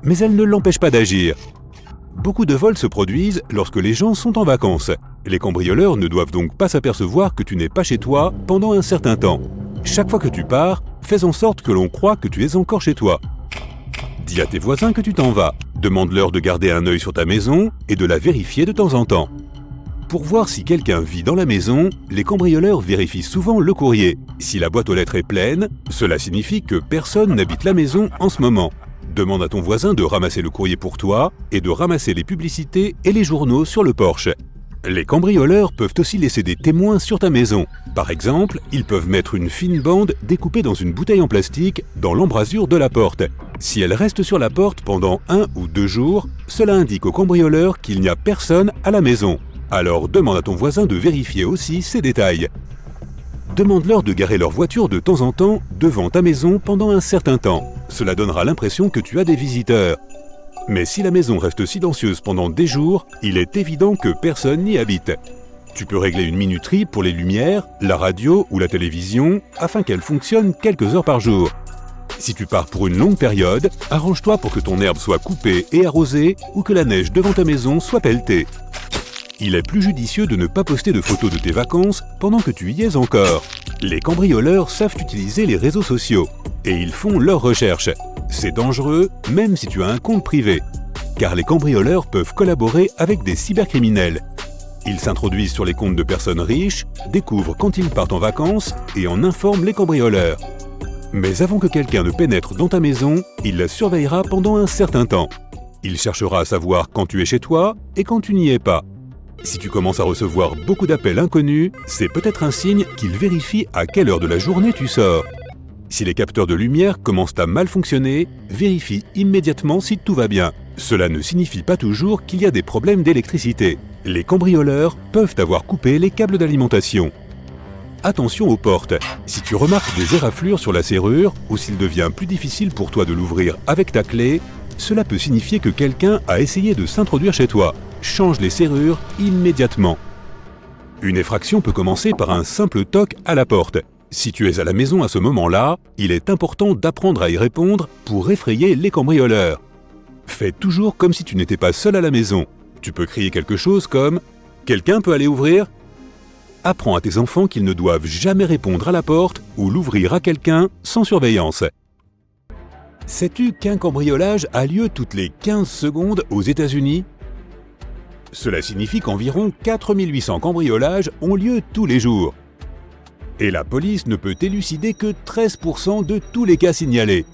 Mais elles ne l'empêchent pas d'agir. Beaucoup de vols se produisent lorsque les gens sont en vacances. Les cambrioleurs ne doivent donc pas s'apercevoir que tu n'es pas chez toi pendant un certain temps. Chaque fois que tu pars, fais en sorte que l'on croie que tu es encore chez toi. Dis à tes voisins que tu t'en vas. Demande-leur de garder un œil sur ta maison et de la vérifier de temps en temps. Pour voir si quelqu'un vit dans la maison, les cambrioleurs vérifient souvent le courrier. Si la boîte aux lettres est pleine, cela signifie que personne n'habite la maison en ce moment. Demande à ton voisin de ramasser le courrier pour toi et de ramasser les publicités et les journaux sur le porche. Les cambrioleurs peuvent aussi laisser des témoins sur ta maison. Par exemple, ils peuvent mettre une fine bande découpée dans une bouteille en plastique dans l'embrasure de la porte. Si elle reste sur la porte pendant 1 ou 2 jours, cela indique aux cambrioleurs qu'il n'y a personne à la maison. Alors demande à ton voisin de vérifier aussi ces détails. Demande-leur de garer leur voiture de temps en temps devant ta maison pendant un certain temps. Cela donnera l'impression que tu as des visiteurs. Mais si la maison reste silencieuse pendant des jours, il est évident que personne n'y habite. Tu peux régler une minuterie pour les lumières, la radio ou la télévision afin qu'elles fonctionnent quelques heures par jour. Si tu pars pour une longue période, arrange-toi pour que ton herbe soit coupée et arrosée ou que la neige devant ta maison soit pelletée. Il est plus judicieux de ne pas poster de photos de tes vacances pendant que tu y es encore. Les cambrioleurs savent utiliser les réseaux sociaux et ils font leurs recherches. C'est dangereux même si tu as un compte privé, car les cambrioleurs peuvent collaborer avec des cybercriminels. Ils s'introduisent sur les comptes de personnes riches, découvrent quand ils partent en vacances et en informent les cambrioleurs. Mais avant que quelqu'un ne pénètre dans ta maison, il la surveillera pendant un certain temps. Il cherchera à savoir quand tu es chez toi et quand tu n'y es pas. Si tu commences à recevoir beaucoup d'appels inconnus, c'est peut-être un signe qu'il vérifie à quelle heure de la journée tu sors. Si les capteurs de lumière commencent à mal fonctionner, vérifie immédiatement si tout va bien. Cela ne signifie pas toujours qu'il y a des problèmes d'électricité. Les cambrioleurs peuvent avoir coupé les câbles d'alimentation. Attention aux portes. Si tu remarques des éraflures sur la serrure ou s'il devient plus difficile pour toi de l'ouvrir avec ta clé, cela peut signifier que quelqu'un a essayé de s'introduire chez toi. Change les serrures immédiatement. Une effraction peut commencer par un simple toc à la porte. Si tu es à la maison à ce moment-là, il est important d'apprendre à y répondre pour effrayer les cambrioleurs. Fais toujours comme si tu n'étais pas seul à la maison. Tu peux crier quelque chose comme « Quelqu'un peut aller ouvrir ?» Apprends à tes enfants qu'ils ne doivent jamais répondre à la porte ou l'ouvrir à quelqu'un sans surveillance. Sais-tu qu'un cambriolage a lieu toutes les 15 secondes aux États-Unis ? Cela signifie qu'environ 4800 cambriolages ont lieu tous les jours. Et la police ne peut élucider que 13% de tous les cas signalés.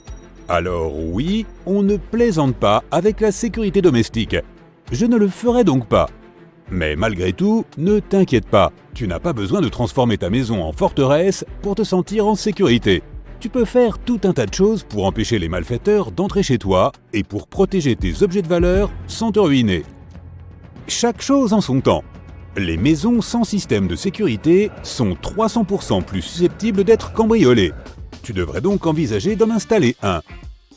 Alors oui, on ne plaisante pas avec la sécurité domestique. Je ne le ferai donc pas. Mais malgré tout, ne t'inquiète pas, tu n'as pas besoin de transformer ta maison en forteresse pour te sentir en sécurité. Tu peux faire tout un tas de choses pour empêcher les malfaiteurs d'entrer chez toi et pour protéger tes objets de valeur sans te ruiner. Chaque chose en son temps. Les maisons sans système de sécurité sont 300% plus susceptibles d'être cambriolées. Tu devrais donc envisager d'en installer un.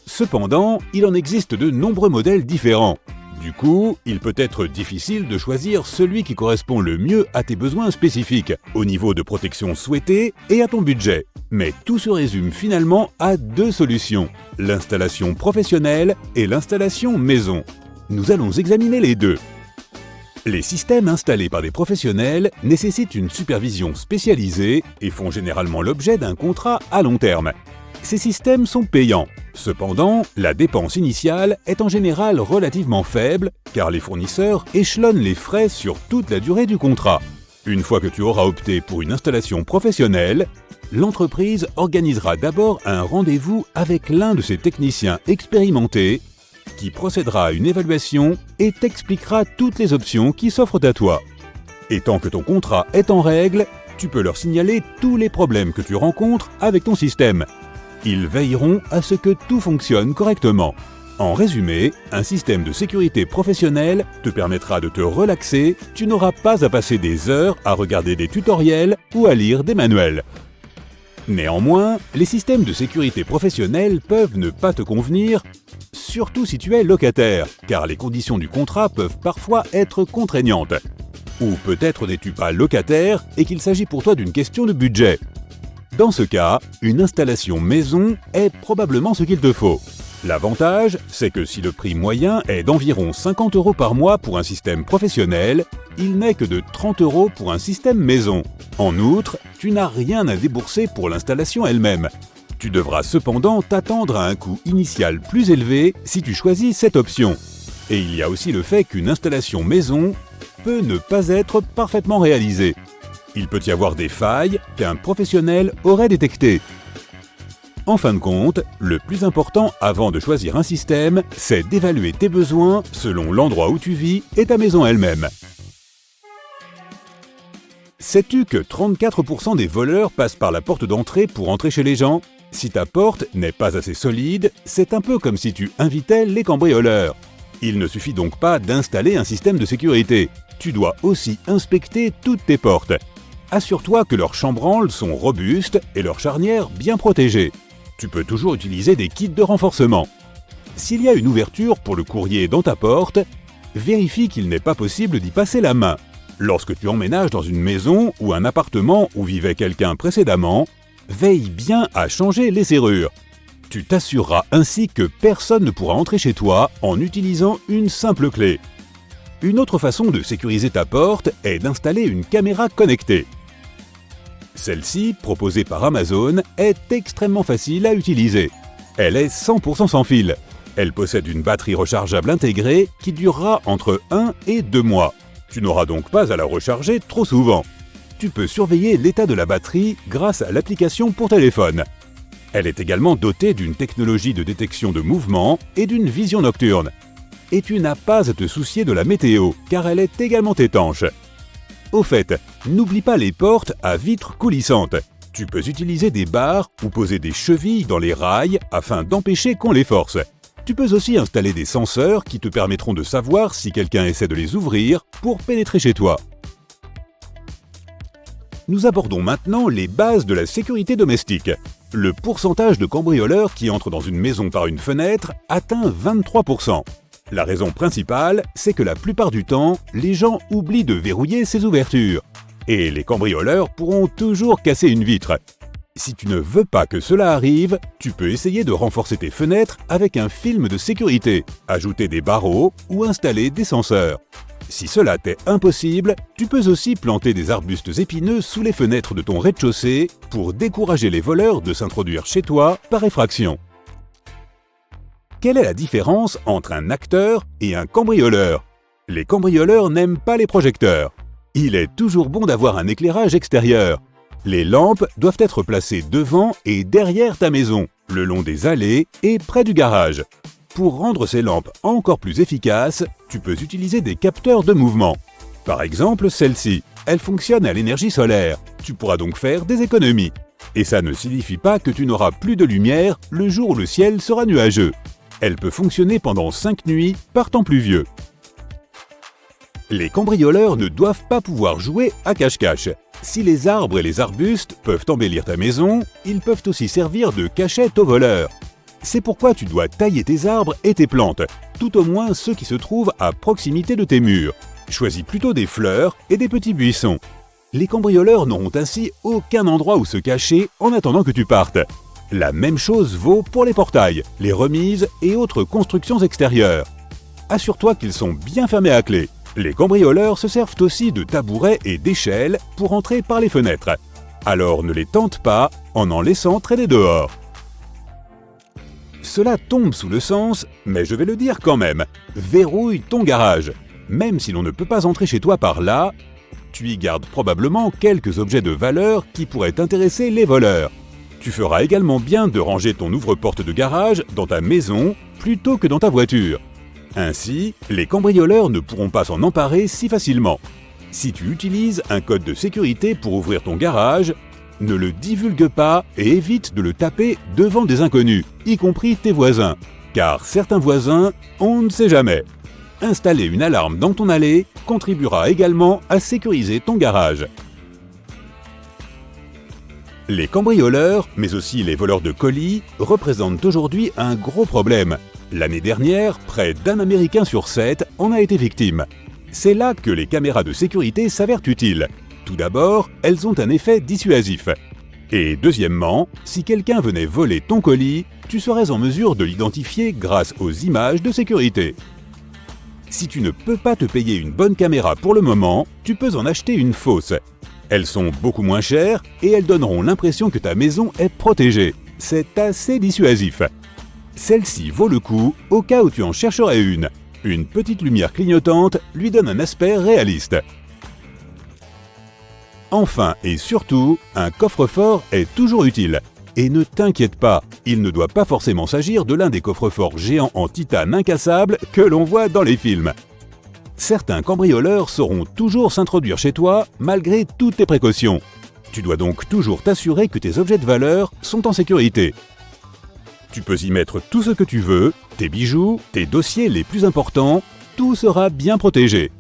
Cependant, il en existe de nombreux modèles différents. Du coup, il peut être difficile de choisir celui qui correspond le mieux à tes besoins spécifiques, au niveau de protection souhaité et à ton budget. Mais tout se résume finalement à deux solutions, l'installation professionnelle et l'installation maison. Nous allons examiner les deux. Les systèmes installés par des professionnels nécessitent une supervision spécialisée et font généralement l'objet d'un contrat à long terme. Ces systèmes sont payants. Cependant, la dépense initiale est en général relativement faible car les fournisseurs échelonnent les frais sur toute la durée du contrat. Une fois que tu auras opté pour une installation professionnelle, l'entreprise organisera d'abord un rendez-vous avec l'un de ses techniciens expérimentés qui procédera à une évaluation et t'expliquera toutes les options qui s'offrent à toi. Et tant que ton contrat est en règle, tu peux leur signaler tous les problèmes que tu rencontres avec ton système. Ils veilleront à ce que tout fonctionne correctement. En résumé, un système de sécurité professionnelle te permettra de te relaxer, tu n'auras pas à passer des heures à regarder des tutoriels ou à lire des manuels. Néanmoins, les systèmes de sécurité professionnelle peuvent ne pas te convenir, surtout si tu es locataire, car les conditions du contrat peuvent parfois être contraignantes. Ou peut-être n'es-tu pas locataire et qu'il s'agit pour toi d'une question de budget. Dans ce cas, une installation maison est probablement ce qu'il te faut. L'avantage, c'est que si le prix moyen est d'environ 50 € par mois pour un système professionnel, il n'est que de 30 € pour un système maison. En outre, tu n'as rien à débourser pour l'installation elle-même. Tu devras cependant t'attendre à un coût initial plus élevé si tu choisis cette option. Et il y a aussi le fait qu'une installation maison peut ne pas être parfaitement réalisée. Il peut y avoir des failles qu'un professionnel aurait détectées. En fin de compte, le plus important avant de choisir un système, c'est d'évaluer tes besoins selon l'endroit où tu vis et ta maison elle-même. Sais-tu que 34% des voleurs passent par la porte d'entrée pour entrer chez les gens ? Si ta porte n'est pas assez solide, c'est un peu comme si tu invitais les cambrioleurs. Il ne suffit donc pas d'installer un système de sécurité. Tu dois aussi inspecter toutes tes portes. Assure-toi que leurs chambranles sont robustes et leurs charnières bien protégées. Tu peux toujours utiliser des kits de renforcement. S'il y a une ouverture pour le courrier dans ta porte, vérifie qu'il n'est pas possible d'y passer la main. Lorsque tu emménages dans une maison ou un appartement où vivait quelqu'un précédemment, veille bien à changer les serrures. Tu t'assureras ainsi que personne ne pourra entrer chez toi en utilisant une simple clé. Une autre façon de sécuriser ta porte est d'installer une caméra connectée. Celle-ci, proposée par Amazon, est extrêmement facile à utiliser. Elle est 100% sans fil. Elle possède une batterie rechargeable intégrée qui durera entre 1 et 2 mois. Tu n'auras donc pas à la recharger trop souvent. Tu peux surveiller l'état de la batterie grâce à l'application pour téléphone. Elle est également dotée d'une technologie de détection de mouvement et d'une vision nocturne. Et tu n'as pas à te soucier de la météo, car elle est également étanche. Au fait, n'oublie pas les portes à vitres coulissantes. Tu peux utiliser des barres ou poser des chevilles dans les rails afin d'empêcher qu'on les force. Tu peux aussi installer des senseurs qui te permettront de savoir si quelqu'un essaie de les ouvrir pour pénétrer chez toi. Nous abordons maintenant les bases de la sécurité domestique. Le pourcentage de cambrioleurs qui entrent dans une maison par une fenêtre atteint 23%. La raison principale, c'est que la plupart du temps, les gens oublient de verrouiller ces ouvertures. Et les cambrioleurs pourront toujours casser une vitre. Si tu ne veux pas que cela arrive, tu peux essayer de renforcer tes fenêtres avec un film de sécurité, ajouter des barreaux ou installer des senseurs. Si cela t'est impossible, tu peux aussi planter des arbustes épineux sous les fenêtres de ton rez-de-chaussée pour décourager les voleurs de s'introduire chez toi par effraction. Quelle est la différence entre un acteur et un cambrioleur? Les cambrioleurs n'aiment pas les projecteurs. Il est toujours bon d'avoir un éclairage extérieur. Les lampes doivent être placées devant et derrière ta maison, le long des allées et près du garage. Pour rendre ces lampes encore plus efficaces, tu peux utiliser des capteurs de mouvement. Par exemple, celle-ci, elle fonctionne à l'énergie solaire. Tu pourras donc faire des économies. Et ça ne signifie pas que tu n'auras plus de lumière le jour où le ciel sera nuageux. Elle peut fonctionner pendant 5 nuits par temps pluvieux. Les cambrioleurs ne doivent pas pouvoir jouer à cache-cache. Si les arbres et les arbustes peuvent embellir ta maison, ils peuvent aussi servir de cachette aux voleurs. C'est pourquoi tu dois tailler tes arbres et tes plantes, tout au moins ceux qui se trouvent à proximité de tes murs. Choisis plutôt des fleurs et des petits buissons. Les cambrioleurs n'auront ainsi aucun endroit où se cacher en attendant que tu partes. La même chose vaut pour les portails, les remises et autres constructions extérieures. Assure-toi qu'ils sont bien fermés à clé. Les cambrioleurs se servent aussi de tabourets et d'échelles pour entrer par les fenêtres. Alors ne les tente pas en laissant traîner dehors. Cela tombe sous le sens, mais je vais le dire quand même. Verrouille ton garage. Même si l'on ne peut pas entrer chez toi par là, tu y gardes probablement quelques objets de valeur qui pourraient intéresser les voleurs. Tu feras également bien de ranger ton ouvre-porte de garage dans ta maison plutôt que dans ta voiture. Ainsi, les cambrioleurs ne pourront pas s'en emparer si facilement. Si tu utilises un code de sécurité pour ouvrir ton garage, ne le divulgue pas et évite de le taper devant des inconnus, y compris tes voisins. Car certains voisins, on ne sait jamais. Installer une alarme dans ton allée contribuera également à sécuriser ton garage. Les cambrioleurs, mais aussi les voleurs de colis, représentent aujourd'hui un gros problème. L'année dernière, près d'un Américain sur 7 en a été victime. C'est là que les caméras de sécurité s'avèrent utiles. Tout d'abord, elles ont un effet dissuasif. Et deuxièmement, si quelqu'un venait voler ton colis, tu serais en mesure de l'identifier grâce aux images de sécurité. Si tu ne peux pas te payer une bonne caméra pour le moment, tu peux en acheter une fausse. Elles sont beaucoup moins chères et elles donneront l'impression que ta maison est protégée. C'est assez dissuasif. Celle-ci vaut le coup au cas où tu en chercherais une. Une petite lumière clignotante lui donne un aspect réaliste. Enfin et surtout, un coffre-fort est toujours utile. Et ne t'inquiète pas, il ne doit pas forcément s'agir de l'un des coffres-forts géants en titane incassable que l'on voit dans les films. Certains cambrioleurs sauront toujours s'introduire chez toi malgré toutes tes précautions. Tu dois donc toujours t'assurer que tes objets de valeur sont en sécurité. Tu peux y mettre tout ce que tu veux, tes bijoux, tes dossiers les plus importants, tout sera bien protégé.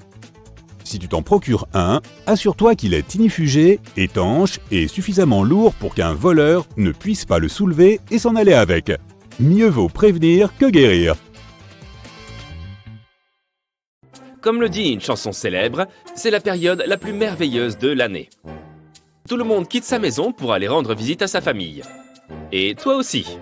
Si tu t'en procures un, assure-toi qu'il est ignifugé, étanche et suffisamment lourd pour qu'un voleur ne puisse pas le soulever et s'en aller avec. Mieux vaut prévenir que guérir. Comme le dit une chanson célèbre, c'est la période la plus merveilleuse de l'année. Tout le monde quitte sa maison pour aller rendre visite à sa famille. Et toi aussi.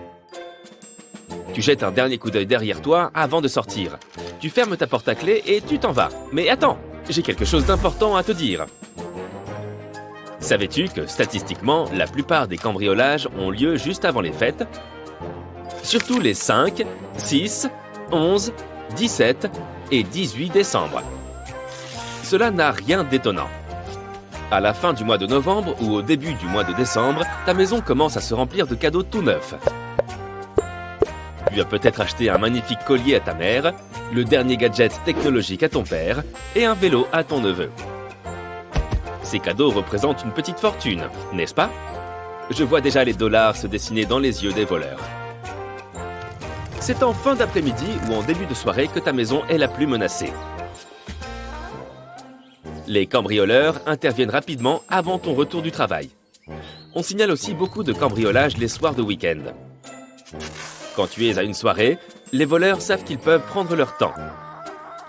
Tu jettes un dernier coup d'œil derrière toi avant de sortir. Tu fermes ta porte à clé et tu t'en vas. Mais attends, j'ai quelque chose d'important à te dire. Savais-tu que statistiquement, la plupart des cambriolages ont lieu juste avant les fêtes? Surtout les 5, 6, 11, 17 et 18 décembre. Cela n'a rien d'étonnant. À la fin du mois de novembre ou au début du mois de décembre, ta maison commence à se remplir de cadeaux tout neufs. Tu as peut-être acheté un magnifique collier à ta mère, le dernier gadget technologique à ton père et un vélo à ton neveu. Ces cadeaux représentent une petite fortune, n'est-ce pas? Je vois déjà les dollars se dessiner dans les yeux des voleurs. C'est en fin d'après-midi ou en début de soirée que ta maison est la plus menacée. Les cambrioleurs interviennent rapidement avant ton retour du travail. On signale aussi beaucoup de cambriolages les soirs de week-end. Quand tu es à une soirée, les voleurs savent qu'ils peuvent prendre leur temps,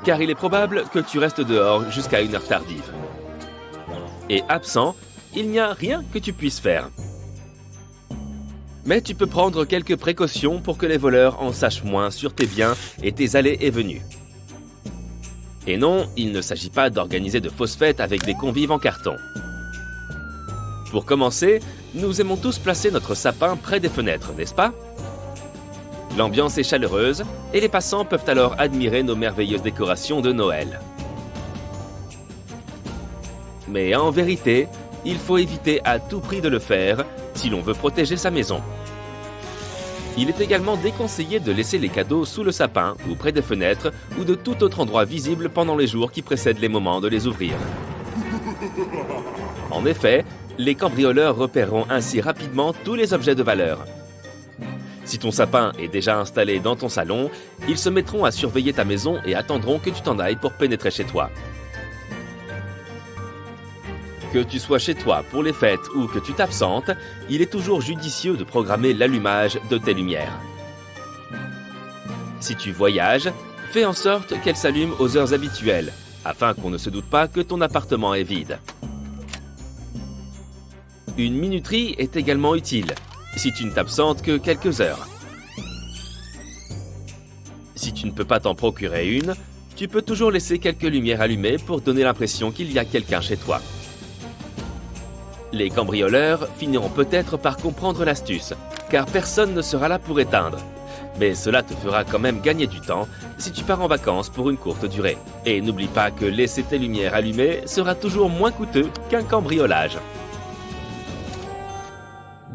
car il est probable que tu restes dehors jusqu'à une heure tardive. Et absent, il n'y a rien que tu puisses faire. Mais tu peux prendre quelques précautions pour que les voleurs en sachent moins sur tes biens et tes allées et venues. Et non, il ne s'agit pas d'organiser de fausses fêtes avec des convives en carton. Pour commencer, nous aimons tous placer notre sapin près des fenêtres, n'est-ce pas? L'ambiance est chaleureuse et les passants peuvent alors admirer nos merveilleuses décorations de Noël. Mais en vérité, il faut éviter à tout prix de le faire si l'on veut protéger sa maison. Il est également déconseillé de laisser les cadeaux sous le sapin ou près des fenêtres ou de tout autre endroit visible pendant les jours qui précèdent les moments de les ouvrir. En effet, les cambrioleurs repéreront ainsi rapidement tous les objets de valeur. Si ton sapin est déjà installé dans ton salon, ils se mettront à surveiller ta maison et attendront que tu t'en ailles pour pénétrer chez toi. Que tu sois chez toi pour les fêtes ou que tu t'absentes, il est toujours judicieux de programmer l'allumage de tes lumières. Si tu voyages, fais en sorte qu'elles s'allument aux heures habituelles, afin qu'on ne se doute pas que ton appartement est vide. Une minuterie est également utile, si tu ne t'absentes que quelques heures. Si tu ne peux pas t'en procurer une, tu peux toujours laisser quelques lumières allumées pour donner l'impression qu'il y a quelqu'un chez toi. Les cambrioleurs finiront peut-être par comprendre l'astuce, car personne ne sera là pour éteindre. Mais cela te fera quand même gagner du temps si tu pars en vacances pour une courte durée. Et n'oublie pas que laisser tes lumières allumées sera toujours moins coûteux qu'un cambriolage.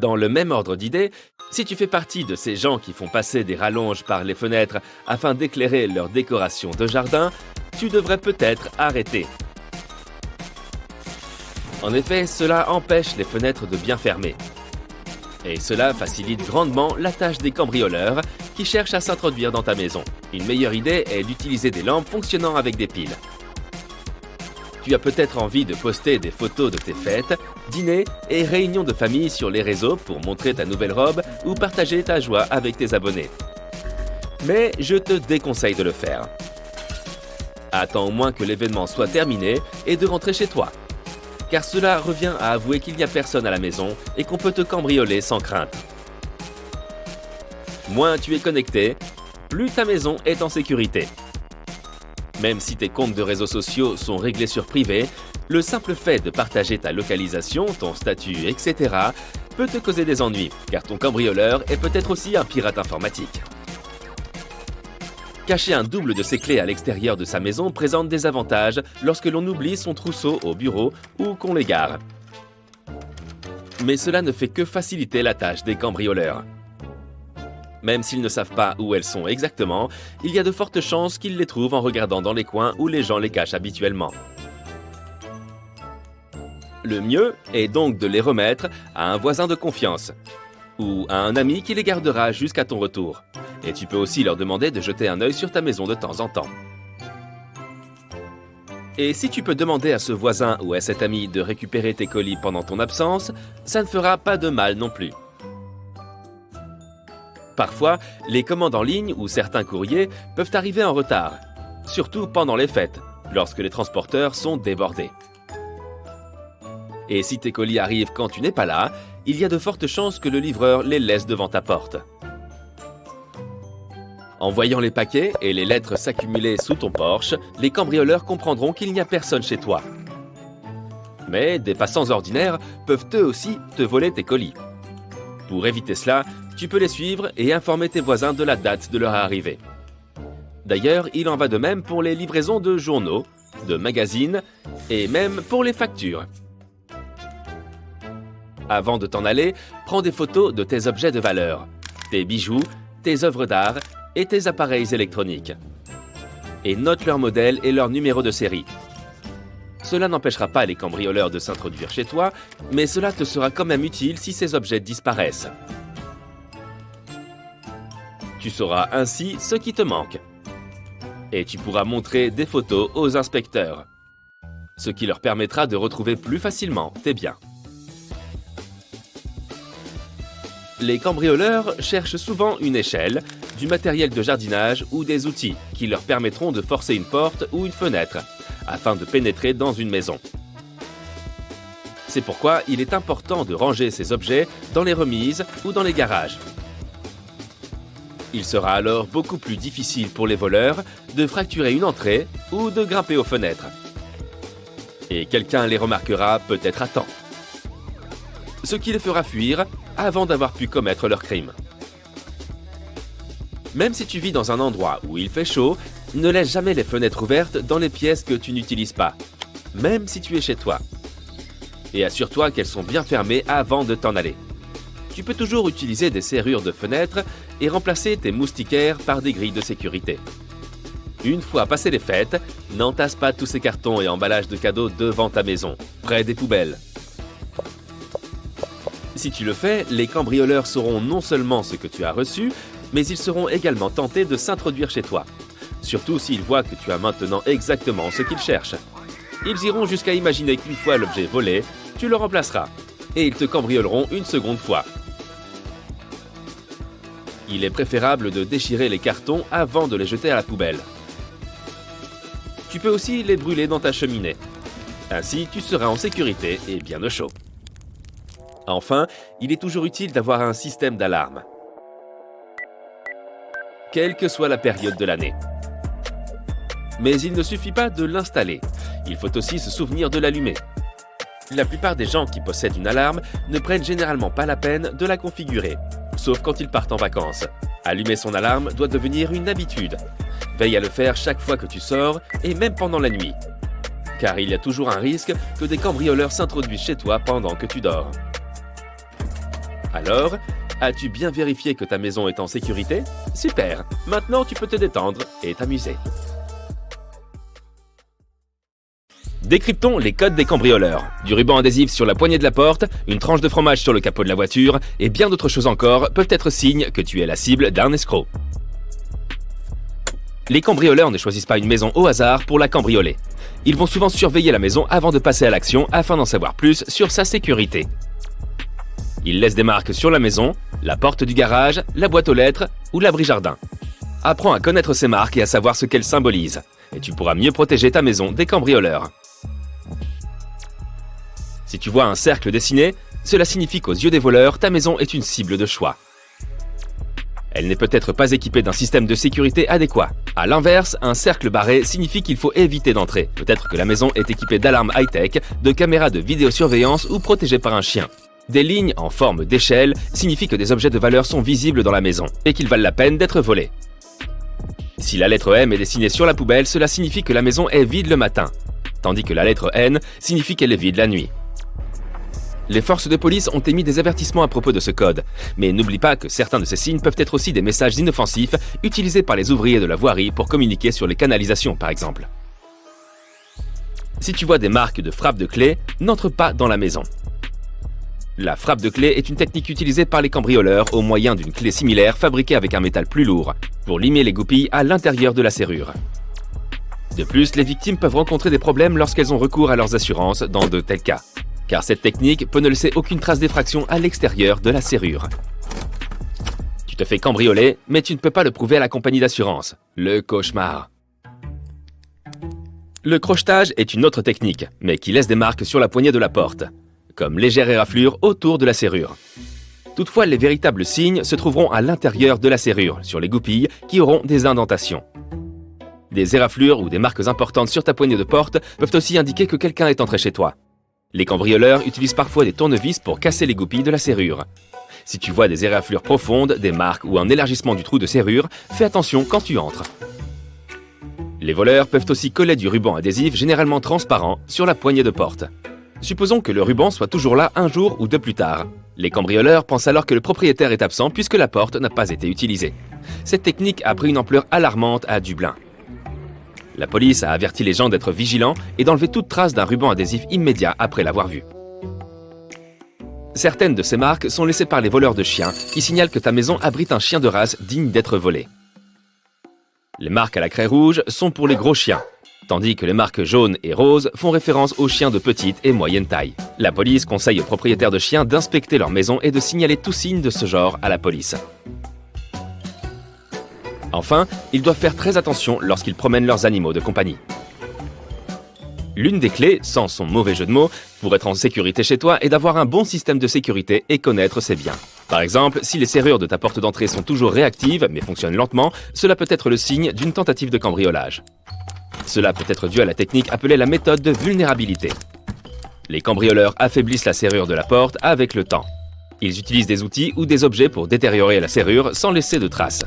Dans le même ordre d'idées, si tu fais partie de ces gens qui font passer des rallonges par les fenêtres afin d'éclairer leur décoration de jardin, tu devrais peut-être arrêter. En effet, cela empêche les fenêtres de bien fermer. Et cela facilite grandement la tâche des cambrioleurs qui cherchent à s'introduire dans ta maison. Une meilleure idée est d'utiliser des lampes fonctionnant avec des piles. Tu as peut-être envie de poster des photos de tes fêtes, dîners et réunions de famille sur les réseaux pour montrer ta nouvelle robe ou partager ta joie avec tes abonnés. Mais je te déconseille de le faire. Attends au moins que l'événement soit terminé et de rentrer chez toi. Car cela revient à avouer qu'il n'y a personne à la maison et qu'on peut te cambrioler sans crainte. Moins tu es connecté, plus ta maison est en sécurité. Même si tes comptes de réseaux sociaux sont réglés sur privé, le simple fait de partager ta localisation, ton statut, etc. peut te causer des ennuis, car ton cambrioleur est peut-être aussi un pirate informatique. Cacher un double de ses clés à l'extérieur de sa maison présente des avantages lorsque l'on oublie son trousseau au bureau ou qu'on l'égare. Mais cela ne fait que faciliter la tâche des cambrioleurs. Même s'ils ne savent pas où elles sont exactement, il y a de fortes chances qu'ils les trouvent en regardant dans les coins où les gens les cachent habituellement. Le mieux est donc de les remettre à un voisin de confiance ou à un ami qui les gardera jusqu'à ton retour. Et tu peux aussi leur demander de jeter un œil sur ta maison de temps en temps. Et si tu peux demander à ce voisin ou à cet ami de récupérer tes colis pendant ton absence, ça ne fera pas de mal non plus. Parfois, les commandes en ligne ou certains courriers peuvent arriver en retard, surtout pendant les fêtes, lorsque les transporteurs sont débordés. Et si tes colis arrivent quand tu n'es pas là, il y a de fortes chances que le livreur les laisse devant ta porte. En voyant les paquets et les lettres s'accumuler sous ton porche, les cambrioleurs comprendront qu'il n'y a personne chez toi. Mais des passants ordinaires peuvent eux aussi te voler tes colis. Pour éviter cela, tu peux les suivre et informer tes voisins de la date de leur arrivée. D'ailleurs, il en va de même pour les livraisons de journaux, de magazines et même pour les factures. Avant de t'en aller, prends des photos de tes objets de valeur, tes bijoux, tes œuvres d'art et tes appareils électroniques. Et note leur modèle et leur numéro de série. Cela n'empêchera pas les cambrioleurs de s'introduire chez toi, mais cela te sera quand même utile si ces objets disparaissent. Tu sauras ainsi ce qui te manque. Et tu pourras montrer des photos aux inspecteurs, ce qui leur permettra de retrouver plus facilement tes biens. Les cambrioleurs cherchent souvent une échelle, du matériel de jardinage ou des outils qui leur permettront de forcer une porte ou une fenêtre, afin de pénétrer dans une maison. C'est pourquoi il est important de ranger ces objets dans les remises ou dans les garages. Il sera alors beaucoup plus difficile pour les voleurs de fracturer une entrée ou de grimper aux fenêtres. Et quelqu'un les remarquera peut-être à temps, ce qui les fera fuir avant d'avoir pu commettre leur crime. Même si tu vis dans un endroit où il fait chaud, ne laisse jamais les fenêtres ouvertes dans les pièces que tu n'utilises pas, même si tu es chez toi. Et assure-toi qu'elles sont bien fermées avant de t'en aller. Tu peux toujours utiliser des serrures de fenêtres et remplacer tes moustiquaires par des grilles de sécurité. Une fois passées les fêtes, n'entasse pas tous ces cartons et emballages de cadeaux devant ta maison, près des poubelles. Si tu le fais, les cambrioleurs sauront non seulement ce que tu as reçu, mais ils seront également tentés de s'introduire chez toi. Surtout s'ils voient que tu as maintenant exactement ce qu'ils cherchent. Ils iront jusqu'à imaginer qu'une fois l'objet volé, tu le remplaceras. Et ils te cambrioleront une seconde fois. Il est préférable de déchirer les cartons avant de les jeter à la poubelle. Tu peux aussi les brûler dans ta cheminée. Ainsi, tu seras en sécurité et bien au chaud. Enfin, il est toujours utile d'avoir un système d'alarme, quelle que soit la période de l'année. Mais il ne suffit pas de l'installer, il faut aussi se souvenir de l'allumer. La plupart des gens qui possèdent une alarme ne prennent généralement pas la peine de la configurer, sauf quand ils partent en vacances. Allumer son alarme doit devenir une habitude. Veille à le faire chaque fois que tu sors et même pendant la nuit. Car il y a toujours un risque que des cambrioleurs s'introduisent chez toi pendant que tu dors. Alors, as-tu bien vérifié que ta maison est en sécurité? Super! Maintenant, tu peux te détendre et t'amuser. Décryptons les codes des cambrioleurs. Du ruban adhésif sur la poignée de la porte, une tranche de fromage sur le capot de la voiture et bien d'autres choses encore peuvent être signes que tu es la cible d'un escroc. Les cambrioleurs ne choisissent pas une maison au hasard pour la cambrioler. Ils vont souvent surveiller la maison avant de passer à l'action afin d'en savoir plus sur sa sécurité. Ils laissent des marques sur la maison, la porte du garage, la boîte aux lettres ou l'abri jardin. Apprends à connaître ces marques et à savoir ce qu'elles symbolisent, et tu pourras mieux protéger ta maison des cambrioleurs. Si tu vois un cercle dessiné, cela signifie qu'aux yeux des voleurs, ta maison est une cible de choix. Elle n'est peut-être pas équipée d'un système de sécurité adéquat. A l'inverse, un cercle barré signifie qu'il faut éviter d'entrer. Peut-être que la maison est équipée d'alarmes high-tech, de caméras de vidéosurveillance ou protégée par un chien. Des lignes en forme d'échelle signifient que des objets de valeur sont visibles dans la maison et qu'ils valent la peine d'être volés. Si la lettre M est dessinée sur la poubelle, cela signifie que la maison est vide le matin, tandis que la lettre N signifie qu'elle est vide la nuit. Les forces de police ont émis des avertissements à propos de ce code, mais n'oublie pas que certains de ces signes peuvent être aussi des messages inoffensifs utilisés par les ouvriers de la voirie pour communiquer sur les canalisations par exemple. Si tu vois des marques de frappe de clé, n'entre pas dans la maison. La frappe de clé est une technique utilisée par les cambrioleurs au moyen d'une clé similaire fabriquée avec un métal plus lourd, pour limer les goupilles à l'intérieur de la serrure. De plus, les victimes peuvent rencontrer des problèmes lorsqu'elles ont recours à leurs assurances dans de tels cas, car cette technique peut ne laisser aucune trace d'effraction à l'extérieur de la serrure. Tu te fais cambrioler, mais tu ne peux pas le prouver à la compagnie d'assurance. Le cauchemar. Le crochetage est une autre technique, mais qui laisse des marques sur la poignée de la porte, comme légères éraflures autour de la serrure. Toutefois, les véritables signes se trouveront à l'intérieur de la serrure, sur les goupilles, qui auront des indentations. Des éraflures ou des marques importantes sur ta poignée de porte peuvent aussi indiquer que quelqu'un est entré chez toi. Les cambrioleurs utilisent parfois des tournevis pour casser les goupilles de la serrure. Si tu vois des éraflures profondes, des marques ou un élargissement du trou de serrure, fais attention quand tu entres. Les voleurs peuvent aussi coller du ruban adhésif généralement transparent sur la poignée de porte. Supposons que le ruban soit toujours là un jour ou deux plus tard. Les cambrioleurs pensent alors que le propriétaire est absent puisque la porte n'a pas été utilisée. Cette technique a pris une ampleur alarmante à Dublin. La police a averti les gens d'être vigilants et d'enlever toute trace d'un ruban adhésif immédiat après l'avoir vu. Certaines de ces marques sont laissées par les voleurs de chiens qui signalent que ta maison abrite un chien de race digne d'être volé. Les marques à la craie rouge sont pour les gros chiens, tandis que les marques jaunes et roses font référence aux chiens de petite et moyenne taille. La police conseille aux propriétaires de chiens d'inspecter leur maison et de signaler tout signe de ce genre à la police. Enfin, ils doivent faire très attention lorsqu'ils promènent leurs animaux de compagnie. L'une des clés, sans son mauvais jeu de mots, pour être en sécurité chez toi est d'avoir un bon système de sécurité et connaître ses biens. Par exemple, si les serrures de ta porte d'entrée sont toujours réactives mais fonctionnent lentement, cela peut être le signe d'une tentative de cambriolage. Cela peut être dû à la technique appelée la méthode de vulnérabilité. Les cambrioleurs affaiblissent la serrure de la porte avec le temps. Ils utilisent des outils ou des objets pour détériorer la serrure sans laisser de traces.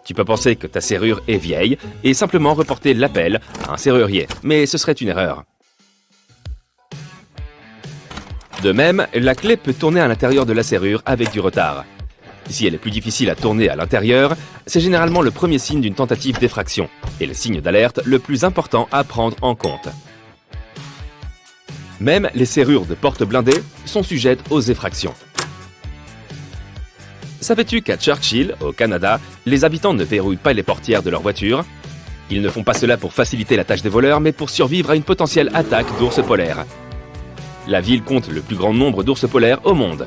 Tu peux penser que ta serrure est vieille et simplement reporter l'appel à un serrurier, mais ce serait une erreur. De même, la clé peut tourner à l'intérieur de la serrure avec du retard. Si elle est plus difficile à tourner à l'intérieur, c'est généralement le premier signe d'une tentative d'effraction et le signe d'alerte le plus important à prendre en compte. Même les serrures de portes blindées sont sujettes aux effractions. Savais-tu qu'à Churchill, au Canada, les habitants ne verrouillent pas les portières de leur voiture? Ils ne font pas cela pour faciliter la tâche des voleurs, mais pour survivre à une potentielle attaque d'ours polaires. La ville compte le plus grand nombre d'ours polaires au monde.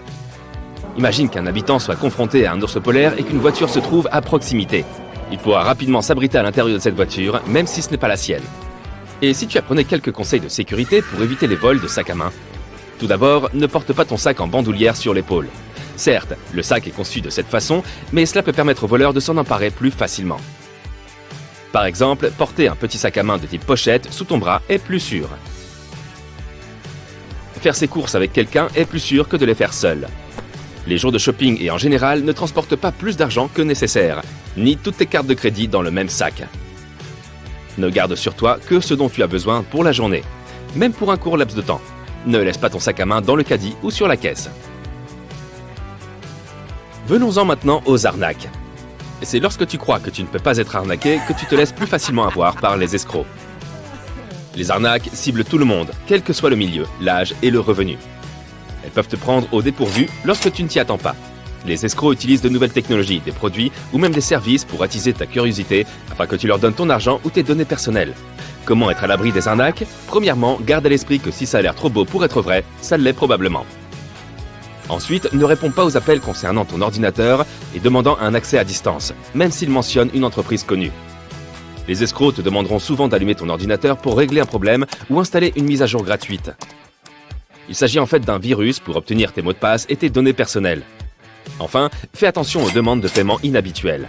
Imagine qu'un habitant soit confronté à un ours polaire et qu'une voiture se trouve à proximité. Il pourra rapidement s'abriter à l'intérieur de cette voiture, même si ce n'est pas la sienne. Et si tu apprenais quelques conseils de sécurité pour éviter les vols de sac à main? Tout d'abord, ne porte pas ton sac en bandoulière sur l'épaule. Certes, le sac est conçu de cette façon, mais cela peut permettre aux voleurs de s'en emparer plus facilement. Par exemple, porter un petit sac à main de type pochette sous ton bras est plus sûr. Faire ses courses avec quelqu'un est plus sûr que de les faire seul. Les jours de shopping et en général ne transportent pas plus d'argent que nécessaire, ni toutes tes cartes de crédit dans le même sac. Ne garde sur toi que ce dont tu as besoin pour la journée, même pour un court laps de temps. Ne laisse pas ton sac à main dans le caddie ou sur la caisse. Venons-en maintenant aux arnaques. C'est lorsque tu crois que tu ne peux pas être arnaqué que tu te laisses plus facilement avoir par les escrocs. Les arnaques ciblent tout le monde, quel que soit le milieu, l'âge et le revenu. Elles peuvent te prendre au dépourvu lorsque tu ne t'y attends pas. Les escrocs utilisent de nouvelles technologies, des produits ou même des services pour attiser ta curiosité afin que tu leur donnes ton argent ou tes données personnelles. Comment être à l'abri des arnaques? Premièrement, garde à l'esprit que si ça a l'air trop beau pour être vrai, ça l'est probablement. Ensuite, ne réponds pas aux appels concernant ton ordinateur et demandant un accès à distance, même s'ils mentionnent une entreprise connue. Les escrocs te demanderont souvent d'allumer ton ordinateur pour régler un problème ou installer une mise à jour gratuite. Il s'agit en fait d'un virus pour obtenir tes mots de passe et tes données personnelles. Enfin, fais attention aux demandes de paiement inhabituelles.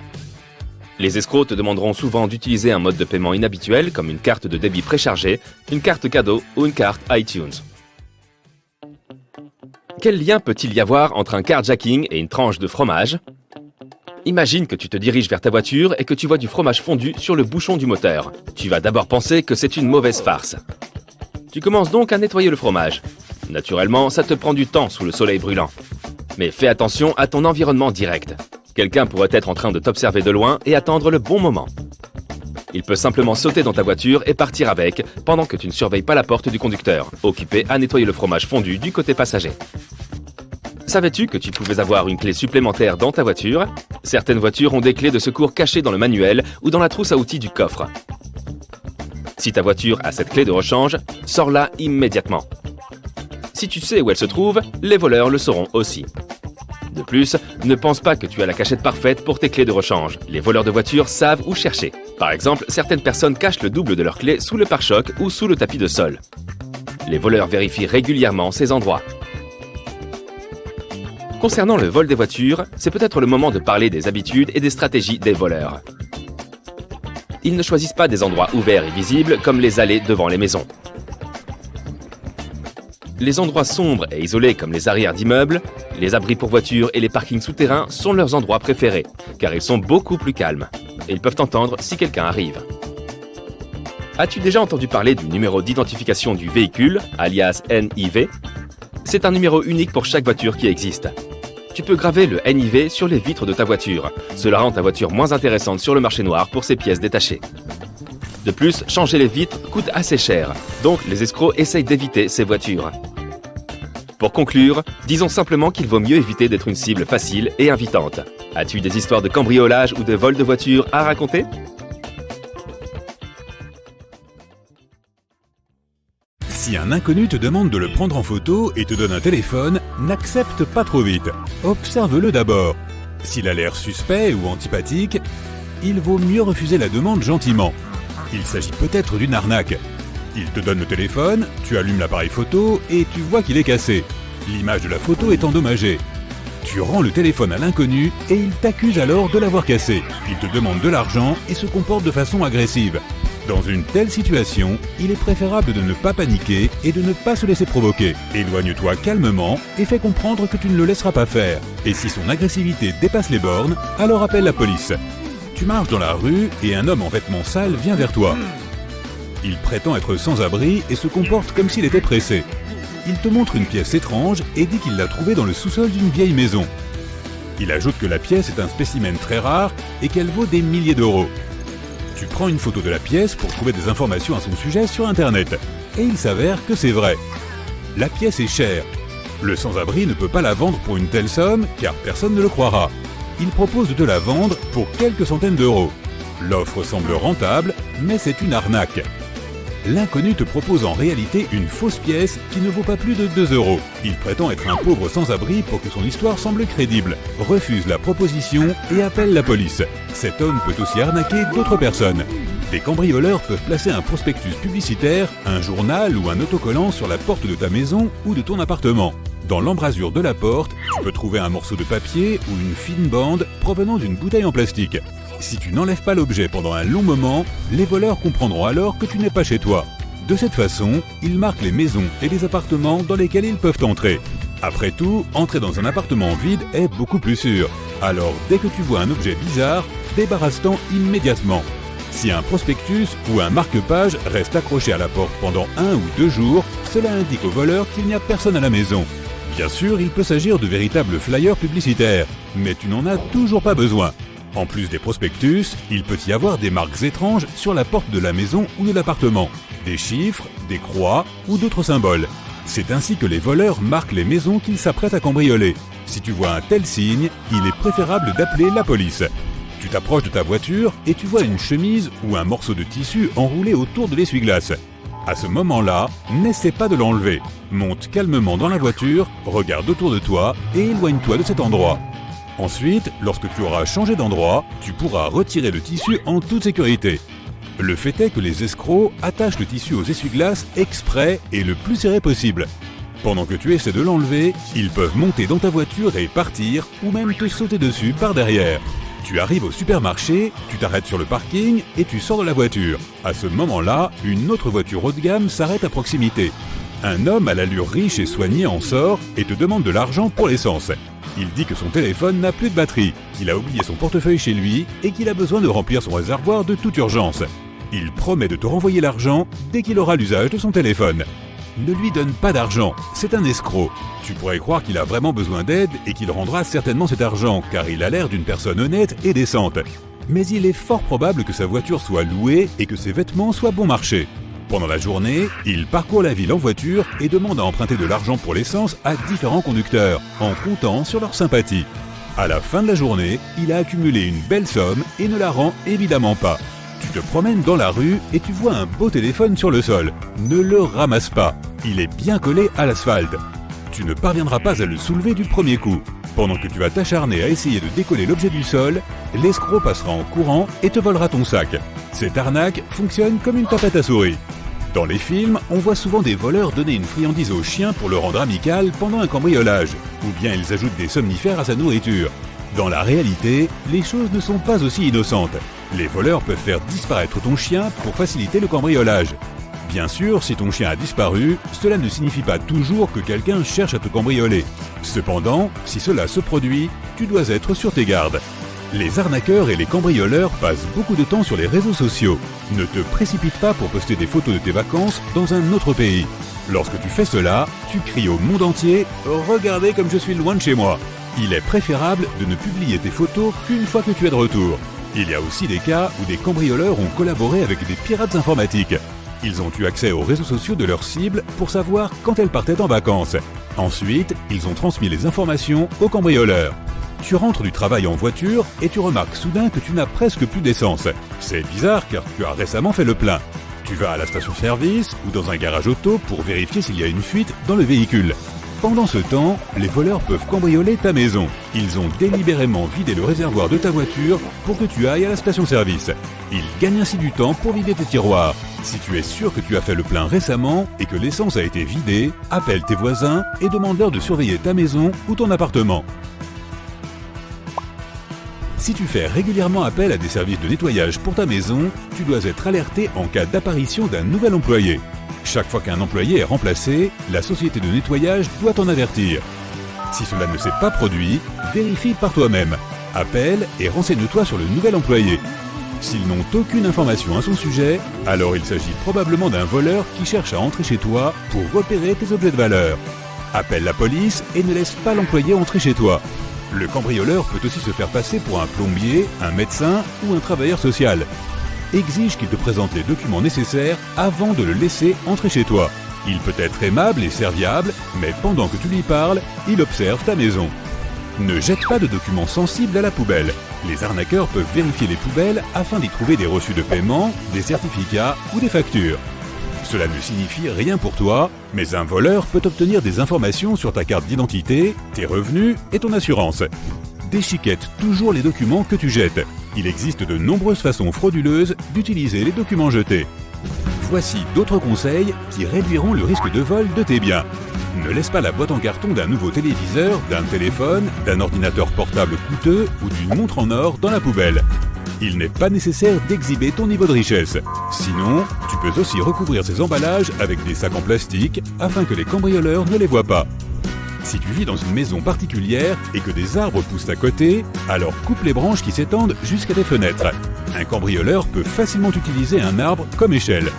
Les escrocs te demanderont souvent d'utiliser un mode de paiement inhabituel comme une carte de débit préchargée, une carte cadeau ou une carte iTunes. Quel lien peut-il y avoir entre un carjacking et une tranche de fromage? Imagine que tu te diriges vers ta voiture et que tu vois du fromage fondu sur le bouchon du moteur. Tu vas d'abord penser que c'est une mauvaise farce. Tu commences donc à nettoyer le fromage. Naturellement, ça te prend du temps sous le soleil brûlant. Mais fais attention à ton environnement direct. Quelqu'un pourrait être en train de t'observer de loin et attendre le bon moment. Il peut simplement sauter dans ta voiture et partir avec, pendant que tu ne surveilles pas la porte du conducteur, occupé à nettoyer le fromage fondu du côté passager. Savais-tu que tu pouvais avoir une clé supplémentaire dans ta voiture? Certaines voitures ont des clés de secours cachées dans le manuel ou dans la trousse à outils du coffre. Si ta voiture a cette clé de rechange, sors-la immédiatement. Si tu sais où elle se trouve, les voleurs le sauront aussi. De plus, Ne pense pas que tu as la cachette parfaite pour tes clés de rechange. Les voleurs de voitures savent où chercher. Par exemple, certaines personnes cachent le double de leurs clés sous le pare-choc ou sous le tapis de sol. Les voleurs vérifient régulièrement ces endroits. Concernant le vol des voitures, c'est peut-être le moment de parler des habitudes et des stratégies des voleurs. Ils ne choisissent pas des endroits ouverts et visibles comme les allées devant les maisons. Les endroits sombres et isolés comme les arrières d'immeubles, les abris pour voitures et les parkings souterrains sont leurs endroits préférés, car ils sont beaucoup plus calmes et ils peuvent entendre si quelqu'un arrive. As-tu déjà entendu parler du numéro d'identification du véhicule, alias NIV? C'est un numéro unique pour chaque voiture qui existe. Tu peux graver le NIV sur les vitres de ta voiture. Cela rend ta voiture moins intéressante sur le marché noir pour ses pièces détachées. De plus, changer les vitres coûte assez cher, donc les escrocs essayent d'éviter ces voitures. Pour conclure, disons simplement qu'il vaut mieux éviter d'être une cible facile et invitante. As-tu des histoires de cambriolage ou de vol de voitures à raconter ? Si un inconnu te demande de le prendre en photo et te donne un téléphone, n'accepte pas trop vite. Observe-le d'abord. S'il a l'air suspect ou antipathique, il vaut mieux refuser la demande gentiment. Il s'agit peut-être d'une arnaque. Il te donne le téléphone, tu allumes l'appareil photo et tu vois qu'il est cassé. L'image de la photo est endommagée. Tu rends le téléphone à l'inconnu et il t'accuse alors de l'avoir cassé. Il te demande de l'argent et se comporte de façon agressive. Dans une telle situation, il est préférable de ne pas paniquer et de ne pas se laisser provoquer. Éloigne-toi calmement et fais comprendre que tu ne le laisseras pas faire. Et si son agressivité dépasse les bornes, alors appelle la police. Tu marches dans la rue et un homme en vêtements sales vient vers toi. Il prétend être sans abri et se comporte comme s'il était pressé. Il te montre une pièce étrange et dit qu'il l'a trouvée dans le sous-sol d'une vieille maison. Il ajoute que la pièce est un spécimen très rare et qu'elle vaut des milliers d'euros. Tu prends une photo de la pièce pour trouver des informations à son sujet sur Internet. Et il s'avère que c'est vrai. La pièce est chère. Le sans-abri ne peut pas la vendre pour une telle somme car personne ne le croira. Il propose de te la vendre pour quelques centaines d'euros. L'offre semble rentable, mais c'est une arnaque. L'inconnu te propose en réalité une fausse pièce qui ne vaut pas plus de 2 euros. Il prétend être un pauvre sans-abri pour que son histoire semble crédible, refuse la proposition et appelle la police. Cet homme peut aussi arnaquer d'autres personnes. Des cambrioleurs peuvent placer un prospectus publicitaire, un journal ou un autocollant sur la porte de ta maison ou de ton appartement. Dans l'embrasure de la porte, tu peux trouver un morceau de papier ou une fine bande provenant d'une bouteille en plastique. Si tu n'enlèves pas l'objet pendant un long moment, les voleurs comprendront alors que tu n'es pas chez toi. De cette façon, ils marquent les maisons et les appartements dans lesquels ils peuvent entrer. Après tout, entrer dans un appartement vide est beaucoup plus sûr. Alors, dès que tu vois un objet bizarre, débarrasse-t'en immédiatement. Si un prospectus ou un marque-page reste accroché à la porte pendant 1 ou 2 jours, cela indique aux voleurs qu'il n'y a personne à la maison. Bien sûr, il peut s'agir de véritables flyers publicitaires, mais tu n'en as toujours pas besoin. En plus des prospectus, il peut y avoir des marques étranges sur la porte de la maison ou de l'appartement, des chiffres, des croix ou d'autres symboles. C'est ainsi que les voleurs marquent les maisons qu'ils s'apprêtent à cambrioler. Si tu vois un tel signe, il est préférable d'appeler la police. Tu t'approches de ta voiture et tu vois une chemise ou un morceau de tissu enroulé autour de l'essuie-glace. À ce moment-là, n'essaie pas de l'enlever. Monte calmement dans la voiture, regarde autour de toi et éloigne-toi de cet endroit. Ensuite, lorsque tu auras changé d'endroit, tu pourras retirer le tissu en toute sécurité. Le fait est que les escrocs attachent le tissu aux essuie-glaces exprès et le plus serré possible. Pendant que tu essaies de l'enlever, ils peuvent monter dans ta voiture et partir, ou même te sauter dessus par derrière. Tu arrives au supermarché, tu t'arrêtes sur le parking et tu sors de la voiture. À ce moment-là, une autre voiture haut de gamme s'arrête à proximité. Un homme à l'allure riche et soignée en sort et te demande de l'argent pour l'essence. Il dit que son téléphone n'a plus de batterie, qu'il a oublié son portefeuille chez lui et qu'il a besoin de remplir son réservoir de toute urgence. Il promet de te renvoyer l'argent dès qu'il aura l'usage de son téléphone. Ne lui donne pas d'argent, c'est un escroc. Tu pourrais croire qu'il a vraiment besoin d'aide et qu'il rendra certainement cet argent car il a l'air d'une personne honnête et décente. Mais il est fort probable que sa voiture soit louée et que ses vêtements soient bon marché. Pendant la journée, il parcourt la ville en voiture et demande à emprunter de l'argent pour l'essence à différents conducteurs, en comptant sur leur sympathie. À la fin de la journée, il a accumulé une belle somme et ne la rend évidemment pas. Tu te promènes dans la rue et tu vois un beau téléphone sur le sol. Ne le ramasse pas, il est bien collé à l'asphalte. Tu ne parviendras pas à le soulever du premier coup. Pendant que tu vas t'acharner à essayer de décoller l'objet du sol, l'escroc passera en courant et te volera ton sac. Cette arnaque fonctionne comme une tapette à souris. Dans les films, on voit souvent des voleurs donner une friandise au chien pour le rendre amical pendant un cambriolage, ou bien ils ajoutent des somnifères à sa nourriture. Dans la réalité, les choses ne sont pas aussi innocentes. Les voleurs peuvent faire disparaître ton chien pour faciliter le cambriolage. Bien sûr, si ton chien a disparu, cela ne signifie pas toujours que quelqu'un cherche à te cambrioler. Cependant, si cela se produit, tu dois être sur tes gardes. Les arnaqueurs et les cambrioleurs passent beaucoup de temps sur les réseaux sociaux. Ne te précipite pas pour poster des photos de tes vacances dans un autre pays. Lorsque tu fais cela, tu cries au monde entier « Regardez comme je suis loin de chez moi ». Il est préférable de ne publier tes photos qu'une fois que tu es de retour. Il y a aussi des cas où des cambrioleurs ont collaboré avec des pirates informatiques. Ils ont eu accès aux réseaux sociaux de leurs cibles pour savoir quand elles partaient en vacances. Ensuite, ils ont transmis les informations aux cambrioleurs. Tu rentres du travail en voiture et tu remarques soudain que tu n'as presque plus d'essence. C'est bizarre car tu as récemment fait le plein. Tu vas à la station-service ou dans un garage auto pour vérifier s'il y a une fuite dans le véhicule. Pendant ce temps, les voleurs peuvent cambrioler ta maison. Ils ont délibérément vidé le réservoir de ta voiture pour que tu ailles à la station-service. Ils gagnent ainsi du temps pour vider tes tiroirs. Si tu es sûr que tu as fait le plein récemment et que l'essence a été vidée, appelle tes voisins et demande-leur de surveiller ta maison ou ton appartement. Si tu fais régulièrement appel à des services de nettoyage pour ta maison, tu dois être alerté en cas d'apparition d'un nouvel employé. Chaque fois qu'un employé est remplacé, la société de nettoyage doit t'en avertir. Si cela ne s'est pas produit, vérifie par toi-même. Appelle et renseigne-toi sur le nouvel employé. S'ils n'ont aucune information à son sujet, alors il s'agit probablement d'un voleur qui cherche à entrer chez toi pour repérer tes objets de valeur. Appelle la police et ne laisse pas l'employé entrer chez toi. Le cambrioleur peut aussi se faire passer pour un plombier, un médecin ou un travailleur social. Exige qu'il te présente les documents nécessaires avant de le laisser entrer chez toi. Il peut être aimable et serviable, mais pendant que tu lui parles, il observe ta maison. Ne jette pas de documents sensibles à la poubelle. Les arnaqueurs peuvent vérifier les poubelles afin d'y trouver des reçus de paiement, des certificats ou des factures. Cela ne signifie rien pour toi, mais un voleur peut obtenir des informations sur ta carte d'identité, tes revenus et ton assurance. Déchiquette toujours les documents que tu jettes. Il existe de nombreuses façons frauduleuses d'utiliser les documents jetés. Voici d'autres conseils qui réduiront le risque de vol de tes biens. Ne laisse pas la boîte en carton d'un nouveau téléviseur, d'un téléphone, d'un ordinateur portable coûteux ou d'une montre en or dans la poubelle. Il n'est pas nécessaire d'exhiber ton niveau de richesse. Sinon, tu peux aussi recouvrir ces emballages avec des sacs en plastique afin que les cambrioleurs ne les voient pas. Si tu vis dans une maison particulière et que des arbres poussent à côté, alors coupe les branches qui s'étendent jusqu'à tes fenêtres. Un cambrioleur peut facilement utiliser un arbre comme échelle.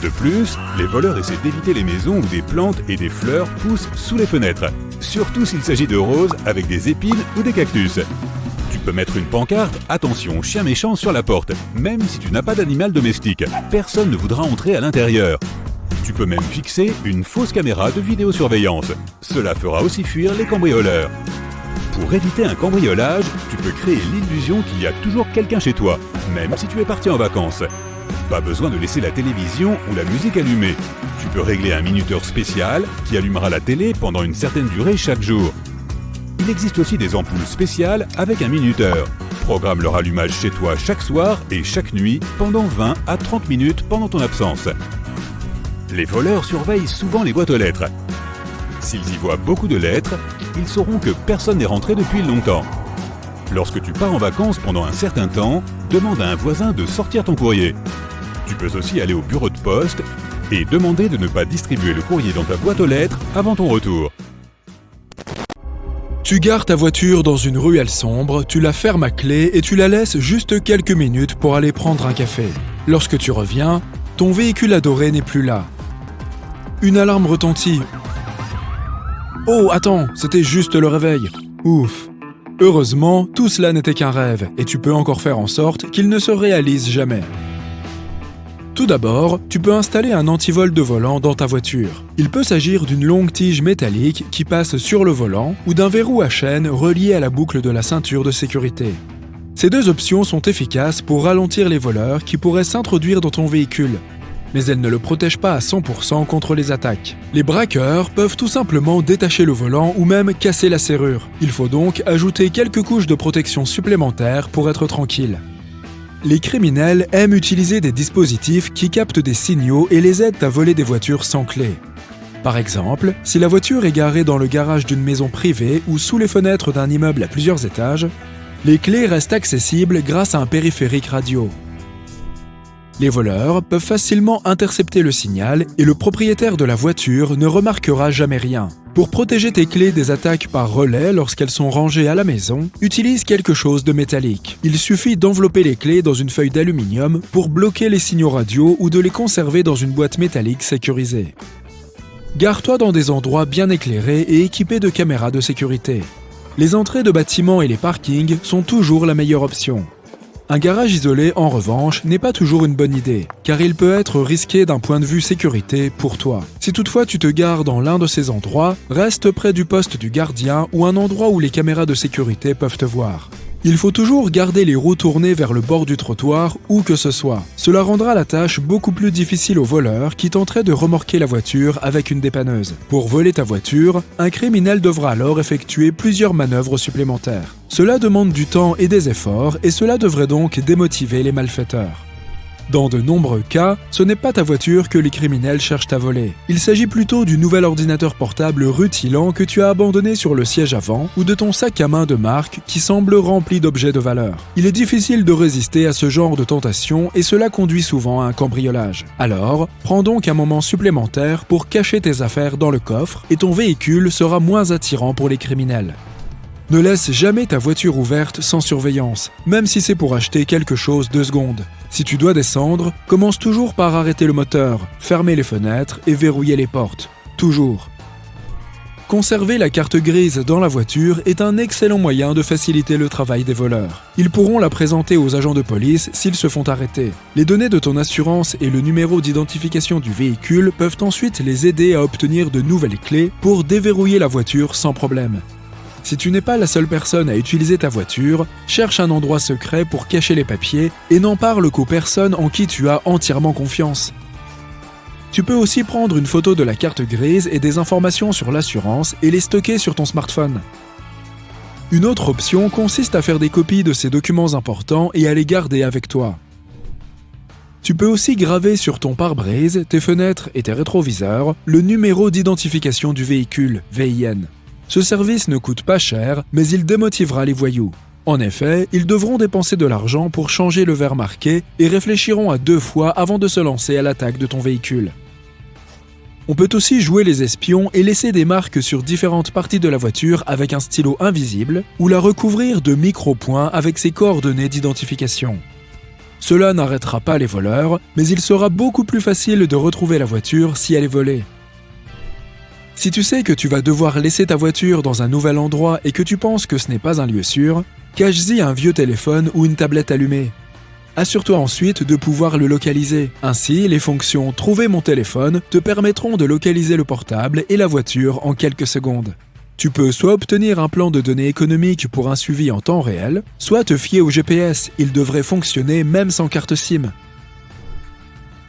De plus, les voleurs essaient d'éviter les maisons où des plantes et des fleurs poussent sous les fenêtres, surtout s'il s'agit de roses avec des épines ou des cactus. Tu peux mettre une pancarte « Attention, chien méchant » sur la porte, même si tu n'as pas d'animal domestique. Personne ne voudra entrer à l'intérieur. Tu peux même fixer une fausse caméra de vidéosurveillance. Cela fera aussi fuir les cambrioleurs. Pour éviter un cambriolage, tu peux créer l'illusion qu'il y a toujours quelqu'un chez toi, même si tu es parti en vacances. Pas besoin de laisser la télévision ou la musique allumée. Tu peux régler un minuteur spécial qui allumera la télé pendant une certaine durée chaque jour. Il existe aussi des ampoules spéciales avec un minuteur. Programme leur allumage chez toi chaque soir et chaque nuit pendant 20 à 30 minutes pendant ton absence. Les voleurs surveillent souvent les boîtes aux lettres. S'ils y voient beaucoup de lettres, ils sauront que personne n'est rentré depuis longtemps. Lorsque tu pars en vacances pendant un certain temps, demande à un voisin de sortir ton courrier. Tu peux aussi aller au bureau de poste et demander de ne pas distribuer le courrier dans ta boîte aux lettres avant ton retour. Tu gares ta voiture dans une ruelle sombre, tu la fermes à clé et tu la laisses juste quelques minutes pour aller prendre un café. Lorsque tu reviens, ton véhicule adoré n'est plus là. Une alarme retentit. Oh, attends, c'était juste le réveil. Ouf. Heureusement, tout cela n'était qu'un rêve et tu peux encore faire en sorte qu'il ne se réalise jamais. Tout d'abord, tu peux installer un antivol de volant dans ta voiture. Il peut s'agir d'une longue tige métallique qui passe sur le volant ou d'un verrou à chaîne relié à la boucle de la ceinture de sécurité. Ces deux options sont efficaces pour ralentir les voleurs qui pourraient s'introduire dans ton véhicule. mais elles ne le protègent pas à 100% contre les attaques. Les braqueurs peuvent tout simplement détacher le volant ou même casser la serrure. Il faut donc ajouter quelques couches de protection supplémentaires pour être tranquille. Les criminels aiment utiliser des dispositifs qui captent des signaux et les aident à voler des voitures sans clé. Par exemple, si la voiture est garée dans le garage d'une maison privée ou sous les fenêtres d'un immeuble à plusieurs étages, les clés restent accessibles grâce à un périphérique radio. Les voleurs peuvent facilement intercepter le signal et le propriétaire de la voiture ne remarquera jamais rien. Pour protéger tes clés des attaques par relais lorsqu'elles sont rangées à la maison, utilise quelque chose de métallique. Il suffit d'envelopper les clés dans une feuille d'aluminium pour bloquer les signaux radio ou de les conserver dans une boîte métallique sécurisée. Gare-toi dans des endroits bien éclairés et équipés de caméras de sécurité. Les entrées de bâtiments et les parkings sont toujours la meilleure option. Un garage isolé, en revanche, n'est pas toujours une bonne idée, car il peut être risqué d'un point de vue sécurité pour toi. Si toutefois tu te gares dans l'un de ces endroits, reste près du poste du gardien ou un endroit où les caméras de sécurité peuvent te voir. Il faut toujours garder les roues tournées vers le bord du trottoir, où que ce soit. Cela rendra la tâche beaucoup plus difficile aux voleurs qui tenteraient de remorquer la voiture avec une dépanneuse. Pour voler ta voiture, un criminel devra alors effectuer plusieurs manœuvres supplémentaires. Cela demande du temps et des efforts, et cela devrait donc démotiver les malfaiteurs. Dans de nombreux cas, ce n'est pas ta voiture que les criminels cherchent à voler. Il s'agit plutôt du nouvel ordinateur portable rutilant que tu as abandonné sur le siège avant ou de ton sac à main de marque qui semble rempli d'objets de valeur. Il est difficile de résister à ce genre de tentation et cela conduit souvent à un cambriolage. Alors, prends donc un moment supplémentaire pour cacher tes affaires dans le coffre et ton véhicule sera moins attirant pour les criminels. Ne laisse jamais ta voiture ouverte sans surveillance, même si c'est pour acheter quelque chose 2 secondes. Si tu dois descendre, commence toujours par arrêter le moteur, fermer les fenêtres et verrouiller les portes. Toujours. Conserver la carte grise dans la voiture est un excellent moyen de faciliter le travail des voleurs. Ils pourront la présenter aux agents de police s'ils se font arrêter. Les données de ton assurance et le numéro d'identification du véhicule peuvent ensuite les aider à obtenir de nouvelles clés pour déverrouiller la voiture sans problème. Si tu n'es pas la seule personne à utiliser ta voiture, cherche un endroit secret pour cacher les papiers et n'en parle qu'aux personnes en qui tu as entièrement confiance. Tu peux aussi prendre une photo de la carte grise et des informations sur l'assurance et les stocker sur ton smartphone. Une autre option consiste à faire des copies de ces documents importants et à les garder avec toi. Tu peux aussi graver sur ton pare-brise, tes fenêtres et tes rétroviseurs le numéro d'identification du véhicule, VIN. Ce service ne coûte pas cher, mais il démotivera les voyous. En effet, ils devront dépenser de l'argent pour changer le verre marqué et réfléchiront à 2 fois avant de se lancer à l'attaque de ton véhicule. On peut aussi jouer les espions et laisser des marques sur différentes parties de la voiture avec un stylo invisible ou la recouvrir de micro-points avec ses coordonnées d'identification. Cela n'arrêtera pas les voleurs, mais il sera beaucoup plus facile de retrouver la voiture si elle est volée. Si tu sais que tu vas devoir laisser ta voiture dans un nouvel endroit et que tu penses que ce n'est pas un lieu sûr, cache-y un vieux téléphone ou une tablette allumée. Assure-toi ensuite de pouvoir le localiser. Ainsi, les fonctions « Trouver mon téléphone » te permettront de localiser le portable et la voiture en quelques secondes. Tu peux soit obtenir un plan de données économiques pour un suivi en temps réel, soit te fier au GPS, il devrait fonctionner même sans carte SIM.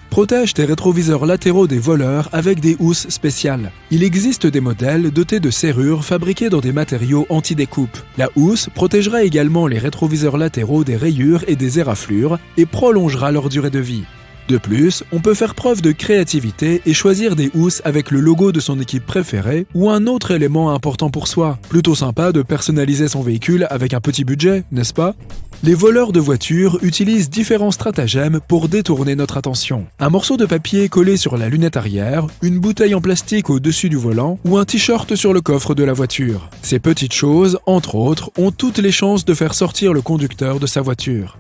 Protège tes rétroviseurs latéraux des voleurs avec des housses spéciales. Il existe des modèles dotés de serrures fabriquées dans des matériaux anti-découpe. La housse protégera également les rétroviseurs latéraux des rayures et des éraflures et prolongera leur durée de vie. De plus, on peut faire preuve de créativité et choisir des housses avec le logo de son équipe préférée ou un autre élément important pour soi. Plutôt sympa de personnaliser son véhicule avec un petit budget, n'est-ce pas ? Les voleurs de voitures utilisent différents stratagèmes pour détourner notre attention. Un morceau de papier collé sur la lunette arrière, une bouteille en plastique au-dessus du volant ou un t-shirt sur le coffre de la voiture. Ces petites choses, entre autres, ont toutes les chances de faire sortir le conducteur de sa voiture.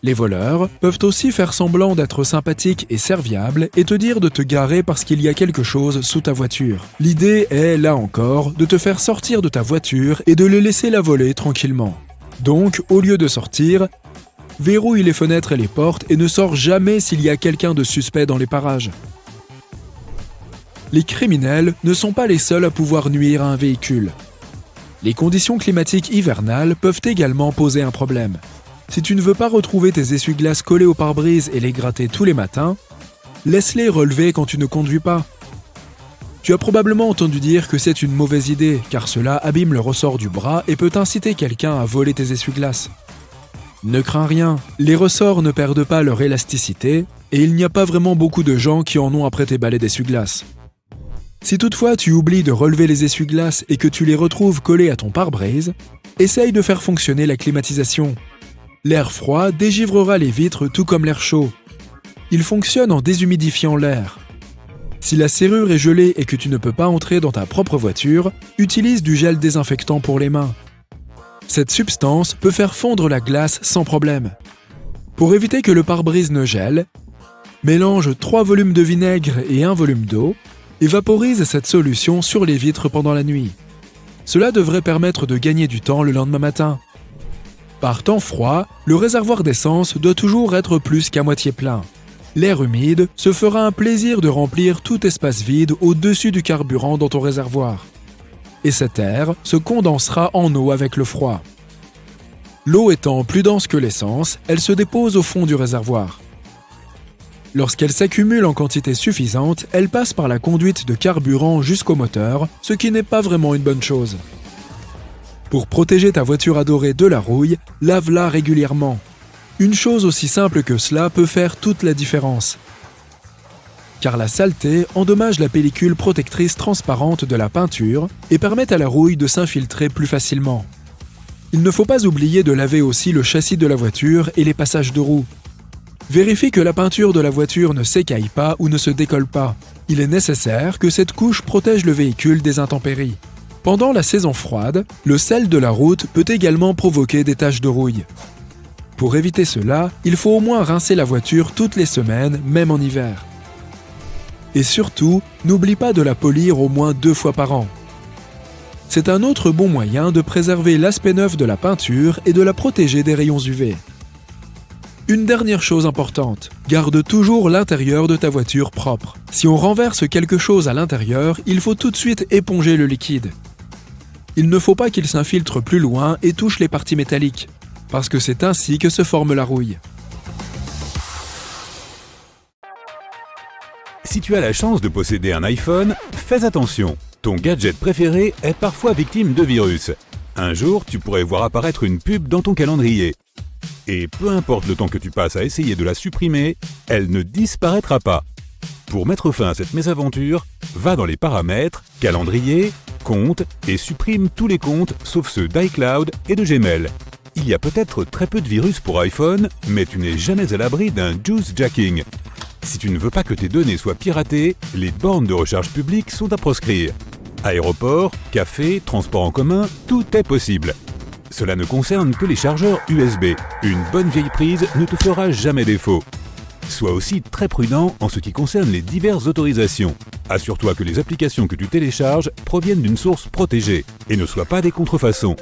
Les voleurs peuvent aussi faire semblant d'être sympathiques et serviables et te dire de te garer parce qu'il y a quelque chose sous ta voiture. L'idée est, là encore, de te faire sortir de ta voiture et de les laisser la voler tranquillement. Donc, au lieu de sortir, verrouille les fenêtres et les portes et ne sors jamais s'il y a quelqu'un de suspect dans les parages. Les criminels ne sont pas les seuls à pouvoir nuire à un véhicule. Les conditions climatiques hivernales peuvent également poser un problème. Si tu ne veux pas retrouver tes essuie-glaces collés au pare-brise et les gratter tous les matins, laisse-les relever quand tu ne conduis pas. Tu as probablement entendu dire que c'est une mauvaise idée, car cela abîme le ressort du bras et peut inciter quelqu'un à voler tes essuie-glaces. Ne crains rien, les ressorts ne perdent pas leur élasticité et il n'y a pas vraiment beaucoup de gens qui en ont après tes balais d'essuie-glaces. Si toutefois tu oublies de relever les essuie-glaces et que tu les retrouves collés à ton pare-brise, essaye de faire fonctionner la climatisation. L'air froid dégivrera les vitres tout comme l'air chaud. Il fonctionne en déshumidifiant l'air. Si la serrure est gelée et que tu ne peux pas entrer dans ta propre voiture, utilise du gel désinfectant pour les mains. Cette substance peut faire fondre la glace sans problème. Pour éviter que le pare-brise ne gèle, mélange 3 volumes de vinaigre et 1 volume d'eau et vaporise cette solution sur les vitres pendant la nuit. Cela devrait permettre de gagner du temps le lendemain matin. Par temps froid, le réservoir d'essence doit toujours être plus qu'à moitié plein. L'air humide se fera un plaisir de remplir tout espace vide au-dessus du carburant dans ton réservoir. Et cet air se condensera en eau avec le froid. L'eau étant plus dense que l'essence, elle se dépose au fond du réservoir. Lorsqu'elle s'accumule en quantité suffisante, elle passe par la conduite de carburant jusqu'au moteur, ce qui n'est pas vraiment une bonne chose. Pour protéger ta voiture adorée de la rouille, lave-la régulièrement. Une chose aussi simple que cela peut faire toute la différence. Car la saleté endommage la pellicule protectrice transparente de la peinture et permet à la rouille de s'infiltrer plus facilement. Il ne faut pas oublier de laver aussi le châssis de la voiture et les passages de roues. Vérifie que la peinture de la voiture ne s'écaille pas ou ne se décolle pas. Il est nécessaire que cette couche protège le véhicule des intempéries. Pendant la saison froide, le sel de la route peut également provoquer des taches de rouille. Pour éviter cela, il faut au moins rincer la voiture toutes les semaines, même en hiver. Et surtout, n'oublie pas de la polir au moins 2 fois par an. C'est un autre bon moyen de préserver l'aspect neuf de la peinture et de la protéger des rayons UV. Une dernière chose importante, garde toujours l'intérieur de ta voiture propre. Si on renverse quelque chose à l'intérieur, il faut tout de suite éponger le liquide. Il ne faut pas qu'il s'infiltre plus loin et touche les parties métalliques, parce que c'est ainsi que se forme la rouille. Si tu as la chance de posséder un iPhone, fais attention. Ton gadget préféré est parfois victime de virus. Un jour, tu pourrais voir apparaître une pub dans ton calendrier. Et peu importe le temps que tu passes à essayer de la supprimer, elle ne disparaîtra pas. Pour mettre fin à cette mésaventure, va dans les paramètres, calendrier, compte et supprime tous les comptes sauf ceux d'iCloud et de Gmail. Il y a peut-être très peu de virus pour iPhone, mais tu n'es jamais à l'abri d'un juice jacking. Si tu ne veux pas que tes données soient piratées, les bornes de recharge publiques sont à proscrire. Aéroports, cafés, transports en commun, tout est possible. Cela ne concerne que les chargeurs USB. Une bonne vieille prise ne te fera jamais défaut. Sois aussi très prudent en ce qui concerne les diverses autorisations. Assure-toi que les applications que tu télécharges proviennent d'une source protégée et ne soient pas des contrefaçons.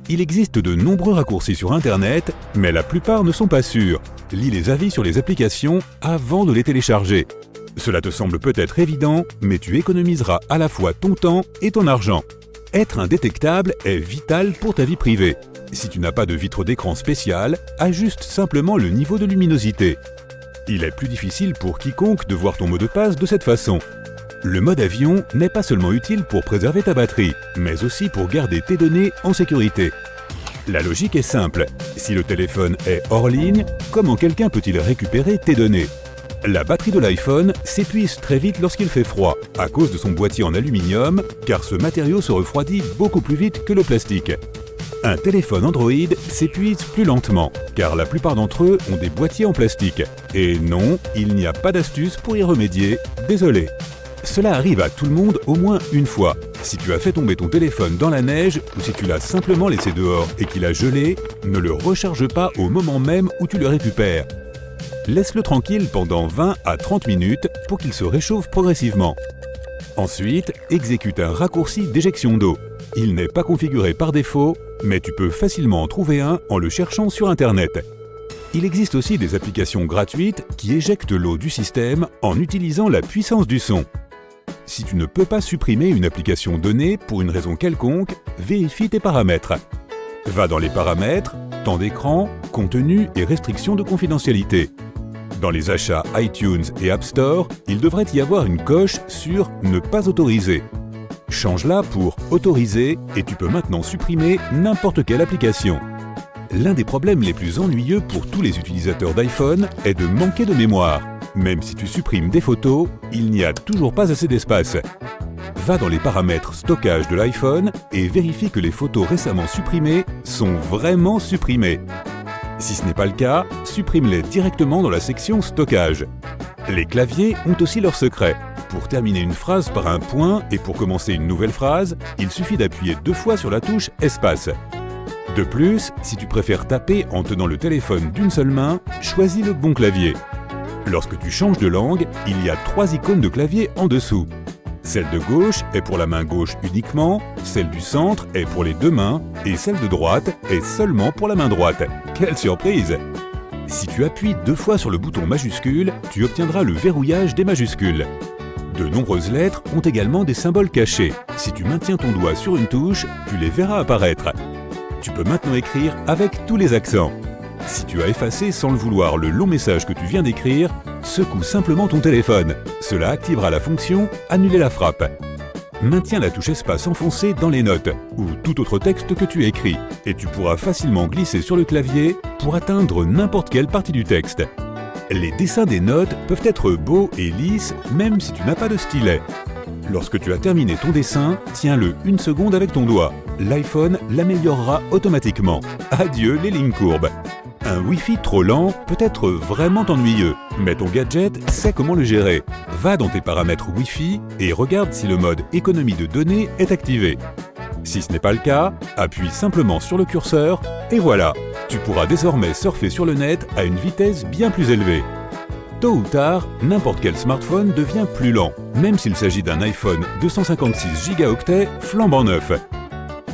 Il existe de nombreux raccourcis sur Internet, mais la plupart ne sont pas sûrs. Lis les avis sur les applications avant de les télécharger. Cela te semble peut-être évident, mais tu économiseras à la fois ton temps et ton argent. Être indétectable est vital pour ta vie privée. Si tu n'as pas de vitre d'écran spéciale, ajuste simplement le niveau de luminosité. Il est plus difficile pour quiconque de voir ton mot de passe de cette façon. Le mode avion n'est pas seulement utile pour préserver ta batterie, mais aussi pour garder tes données en sécurité. La logique est simple. Si le téléphone est hors ligne, comment quelqu'un peut-il récupérer tes données ? La batterie de l'iPhone s'épuise très vite lorsqu'il fait froid, à cause de son boîtier en aluminium, car ce matériau se refroidit beaucoup plus vite que le plastique. Un téléphone Android s'épuise plus lentement, car la plupart d'entre eux ont des boîtiers en plastique. Et non, il n'y a pas d'astuce pour y remédier, désolé. Cela arrive à tout le monde au moins une fois. Si tu as fait tomber ton téléphone dans la neige ou si tu l'as simplement laissé dehors et qu'il a gelé, ne le recharge pas au moment même où tu le récupères. Laisse-le tranquille pendant 20 à 30 minutes pour qu'il se réchauffe progressivement. Ensuite, exécute un raccourci d'éjection d'eau. Il n'est pas configuré par défaut, mais tu peux facilement en trouver un en le cherchant sur Internet. Il existe aussi des applications gratuites qui éjectent l'eau du système en utilisant la puissance du son. Si tu ne peux pas supprimer une application donnée pour une raison quelconque, vérifie tes paramètres. Va dans les paramètres, temps d'écran, contenu et restrictions de confidentialité. Dans les achats iTunes et App Store, il devrait y avoir une coche sur « Ne pas autoriser ». Change-la pour « Autoriser » et tu peux maintenant supprimer n'importe quelle application. L'un des problèmes les plus ennuyeux pour tous les utilisateurs d'iPhone est de manquer de mémoire. Même si tu supprimes des photos, il n'y a toujours pas assez d'espace. Va dans les paramètres stockage de l'iPhone et vérifie que les photos récemment supprimées sont vraiment supprimées. Si ce n'est pas le cas, supprime-les directement dans la section stockage. Les claviers ont aussi leurs secrets. Pour terminer une phrase par un point et pour commencer une nouvelle phrase, il suffit d'appuyer 2 fois sur la touche espace. De plus, si tu préfères taper en tenant le téléphone d'une seule main, choisis le bon clavier. Lorsque tu changes de langue, il y a 3 icônes de clavier en dessous. Celle de gauche est pour la main gauche uniquement, celle du centre est pour les 2 mains et celle de droite est seulement pour la main droite. Quelle surprise! Si tu appuies 2 fois sur le bouton majuscule, tu obtiendras le verrouillage des majuscules. De nombreuses lettres ont également des symboles cachés. Si tu maintiens ton doigt sur une touche, tu les verras apparaître. Tu peux maintenant écrire avec tous les accents. Si tu as effacé sans le vouloir le long message que tu viens d'écrire, secoue simplement ton téléphone. Cela activera la fonction « Annuler la frappe ». Maintiens la touche espace enfoncée dans les notes ou tout autre texte que tu écris et tu pourras facilement glisser sur le clavier pour atteindre n'importe quelle partie du texte. Les dessins des notes peuvent être beaux et lisses même si tu n'as pas de stylet. Lorsque tu as terminé ton dessin, tiens-le 1 seconde avec ton doigt. L'iPhone l'améliorera automatiquement. Adieu les lignes courbes. Un Wi-Fi trop lent peut être vraiment ennuyeux, mais ton gadget sait comment le gérer. Va dans tes paramètres Wi-Fi et regarde si le mode économie de données est activé. Si ce n'est pas le cas, appuie simplement sur le curseur et voilà, tu pourras désormais surfer sur le net à une vitesse bien plus élevée. Tôt ou tard, n'importe quel smartphone devient plus lent, même s'il s'agit d'un iPhone 256 Go flambant neuf.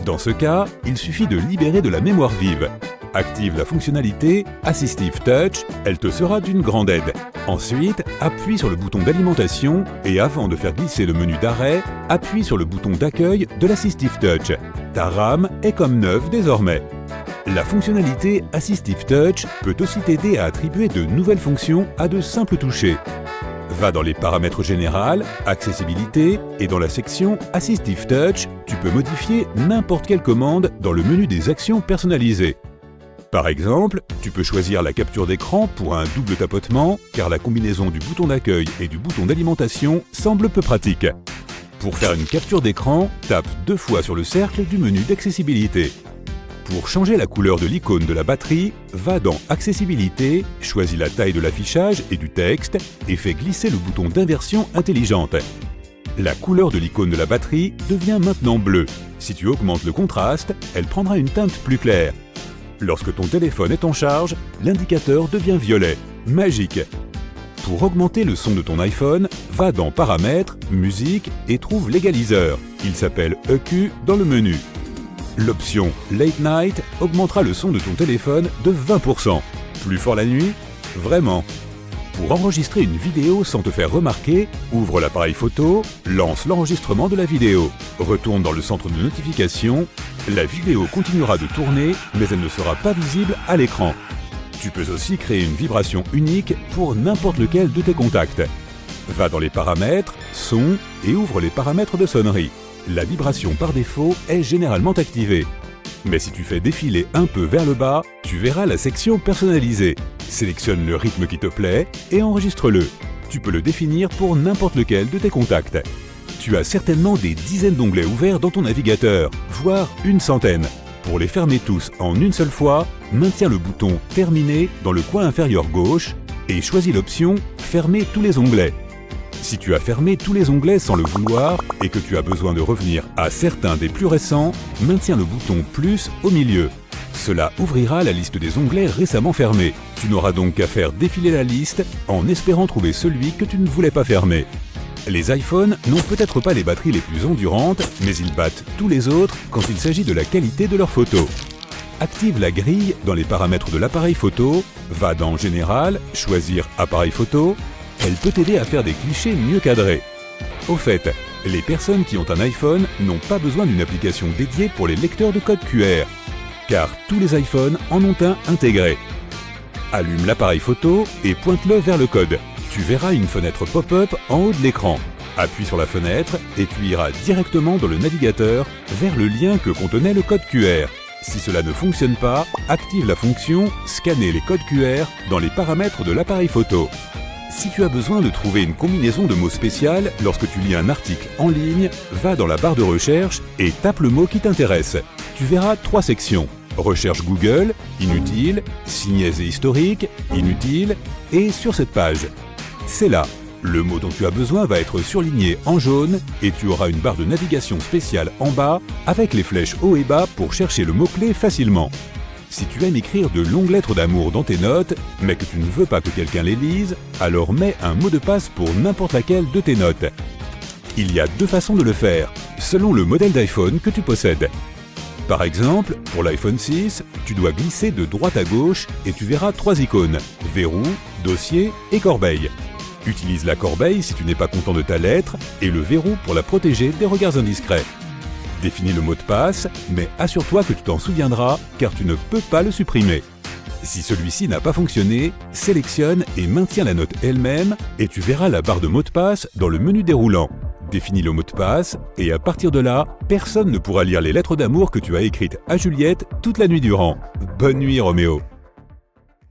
Dans ce cas, il suffit de libérer de la mémoire vive. Active la fonctionnalité Assistive Touch, elle te sera d'une grande aide. Ensuite, appuie sur le bouton d'alimentation et avant de faire glisser le menu d'arrêt, appuie sur le bouton d'accueil de l'Assistive Touch. Ta RAM est comme neuve désormais. La fonctionnalité Assistive Touch peut aussi t'aider à attribuer de nouvelles fonctions à de simples touchés. Va dans les paramètres généraux, accessibilité et dans la section Assistive Touch, tu peux modifier n'importe quelle commande dans le menu des actions personnalisées. Par exemple, tu peux choisir la capture d'écran pour un double tapotement car la combinaison du bouton d'accueil et du bouton d'alimentation semble peu pratique. Pour faire une capture d'écran, tape 2 fois sur le cercle du menu d'accessibilité. Pour changer la couleur de l'icône de la batterie, va dans Accessibilité, choisis la taille de l'affichage et du texte et fais glisser le bouton d'inversion intelligente. La couleur de l'icône de la batterie devient maintenant bleue. Si tu augmentes le contraste, elle prendra une teinte plus claire. Lorsque ton téléphone est en charge, l'indicateur devient violet. Magique! Pour augmenter le son de ton iPhone, va dans Paramètres, Musique et trouve l'égaliseur. Il s'appelle EQ dans le menu. L'option Late Night augmentera le son de ton téléphone de 20%. Plus fort la nuit? Vraiment! Pour enregistrer une vidéo sans te faire remarquer, ouvre l'appareil photo, lance l'enregistrement de la vidéo. Retourne dans le centre de notification. La vidéo continuera de tourner, mais elle ne sera pas visible à l'écran. Tu peux aussi créer une vibration unique pour n'importe lequel de tes contacts. Va dans les paramètres, son et ouvre les paramètres de sonnerie. La vibration par défaut est généralement activée. Mais si tu fais défiler un peu vers le bas, tu verras la section personnalisée. Sélectionne le rythme qui te plaît et enregistre-le. Tu peux le définir pour n'importe lequel de tes contacts. Tu as certainement des dizaines d'onglets ouverts dans ton navigateur, voire une centaine. Pour les fermer tous en une seule fois, maintiens le bouton « Terminer » dans le coin inférieur gauche et choisis l'option « Fermer tous les onglets ». Si tu as fermé tous les onglets sans le vouloir et que tu as besoin de revenir à certains des plus récents, maintiens le bouton « Plus » au milieu. Cela ouvrira la liste des onglets récemment fermés. Tu n'auras donc qu'à faire défiler la liste en espérant trouver celui que tu ne voulais pas fermer. Les iPhones n'ont peut-être pas les batteries les plus endurantes, mais ils battent tous les autres quand il s'agit de la qualité de leurs photos. Active la grille dans les paramètres de l'appareil photo, va dans Général, choisir Appareil photo. Elle peut t'aider à faire des clichés mieux cadrés. Au fait, les personnes qui ont un iPhone n'ont pas besoin d'une application dédiée pour les lecteurs de code QR, car tous les iPhones en ont un intégré. Allume l'appareil photo et pointe-le vers le code. Tu verras une fenêtre pop-up en haut de l'écran. Appuie sur la fenêtre et tu iras directement dans le navigateur vers le lien que contenait le code QR. Si cela ne fonctionne pas, active la fonction « Scanner les codes QR » dans les paramètres de l'appareil photo. Si tu as besoin de trouver une combinaison de mots spécial lorsque tu lis un article en ligne, va dans la barre de recherche et tape le mot qui t'intéresse. Tu verras 3 sections. Recherche Google, inutile, signes et historiques, inutile, et sur cette page. C'est là. Le mot dont tu as besoin va être surligné en jaune et tu auras une barre de navigation spéciale en bas avec les flèches haut et bas pour chercher le mot-clé facilement. Si tu aimes écrire de longues lettres d'amour dans tes notes, mais que tu ne veux pas que quelqu'un les lise, alors mets un mot de passe pour n'importe laquelle de tes notes. Il y a 2 façons de le faire, selon le modèle d'iPhone que tu possèdes. Par exemple, pour l'iPhone 6, tu dois glisser de droite à gauche et tu verras 3 icônes, verrou, dossier et corbeille. Utilise la corbeille si tu n'es pas content de ta lettre et le verrou pour la protéger des regards indiscrets. Définis le mot de passe, mais assure-toi que tu t'en souviendras car tu ne peux pas le supprimer. Si celui-ci n'a pas fonctionné, sélectionne et maintiens la note elle-même et tu verras la barre de mot de passe dans le menu déroulant. Définis le mot de passe et à partir de là, personne ne pourra lire les lettres d'amour que tu as écrites à Juliette toute la nuit durant. Bonne nuit Roméo.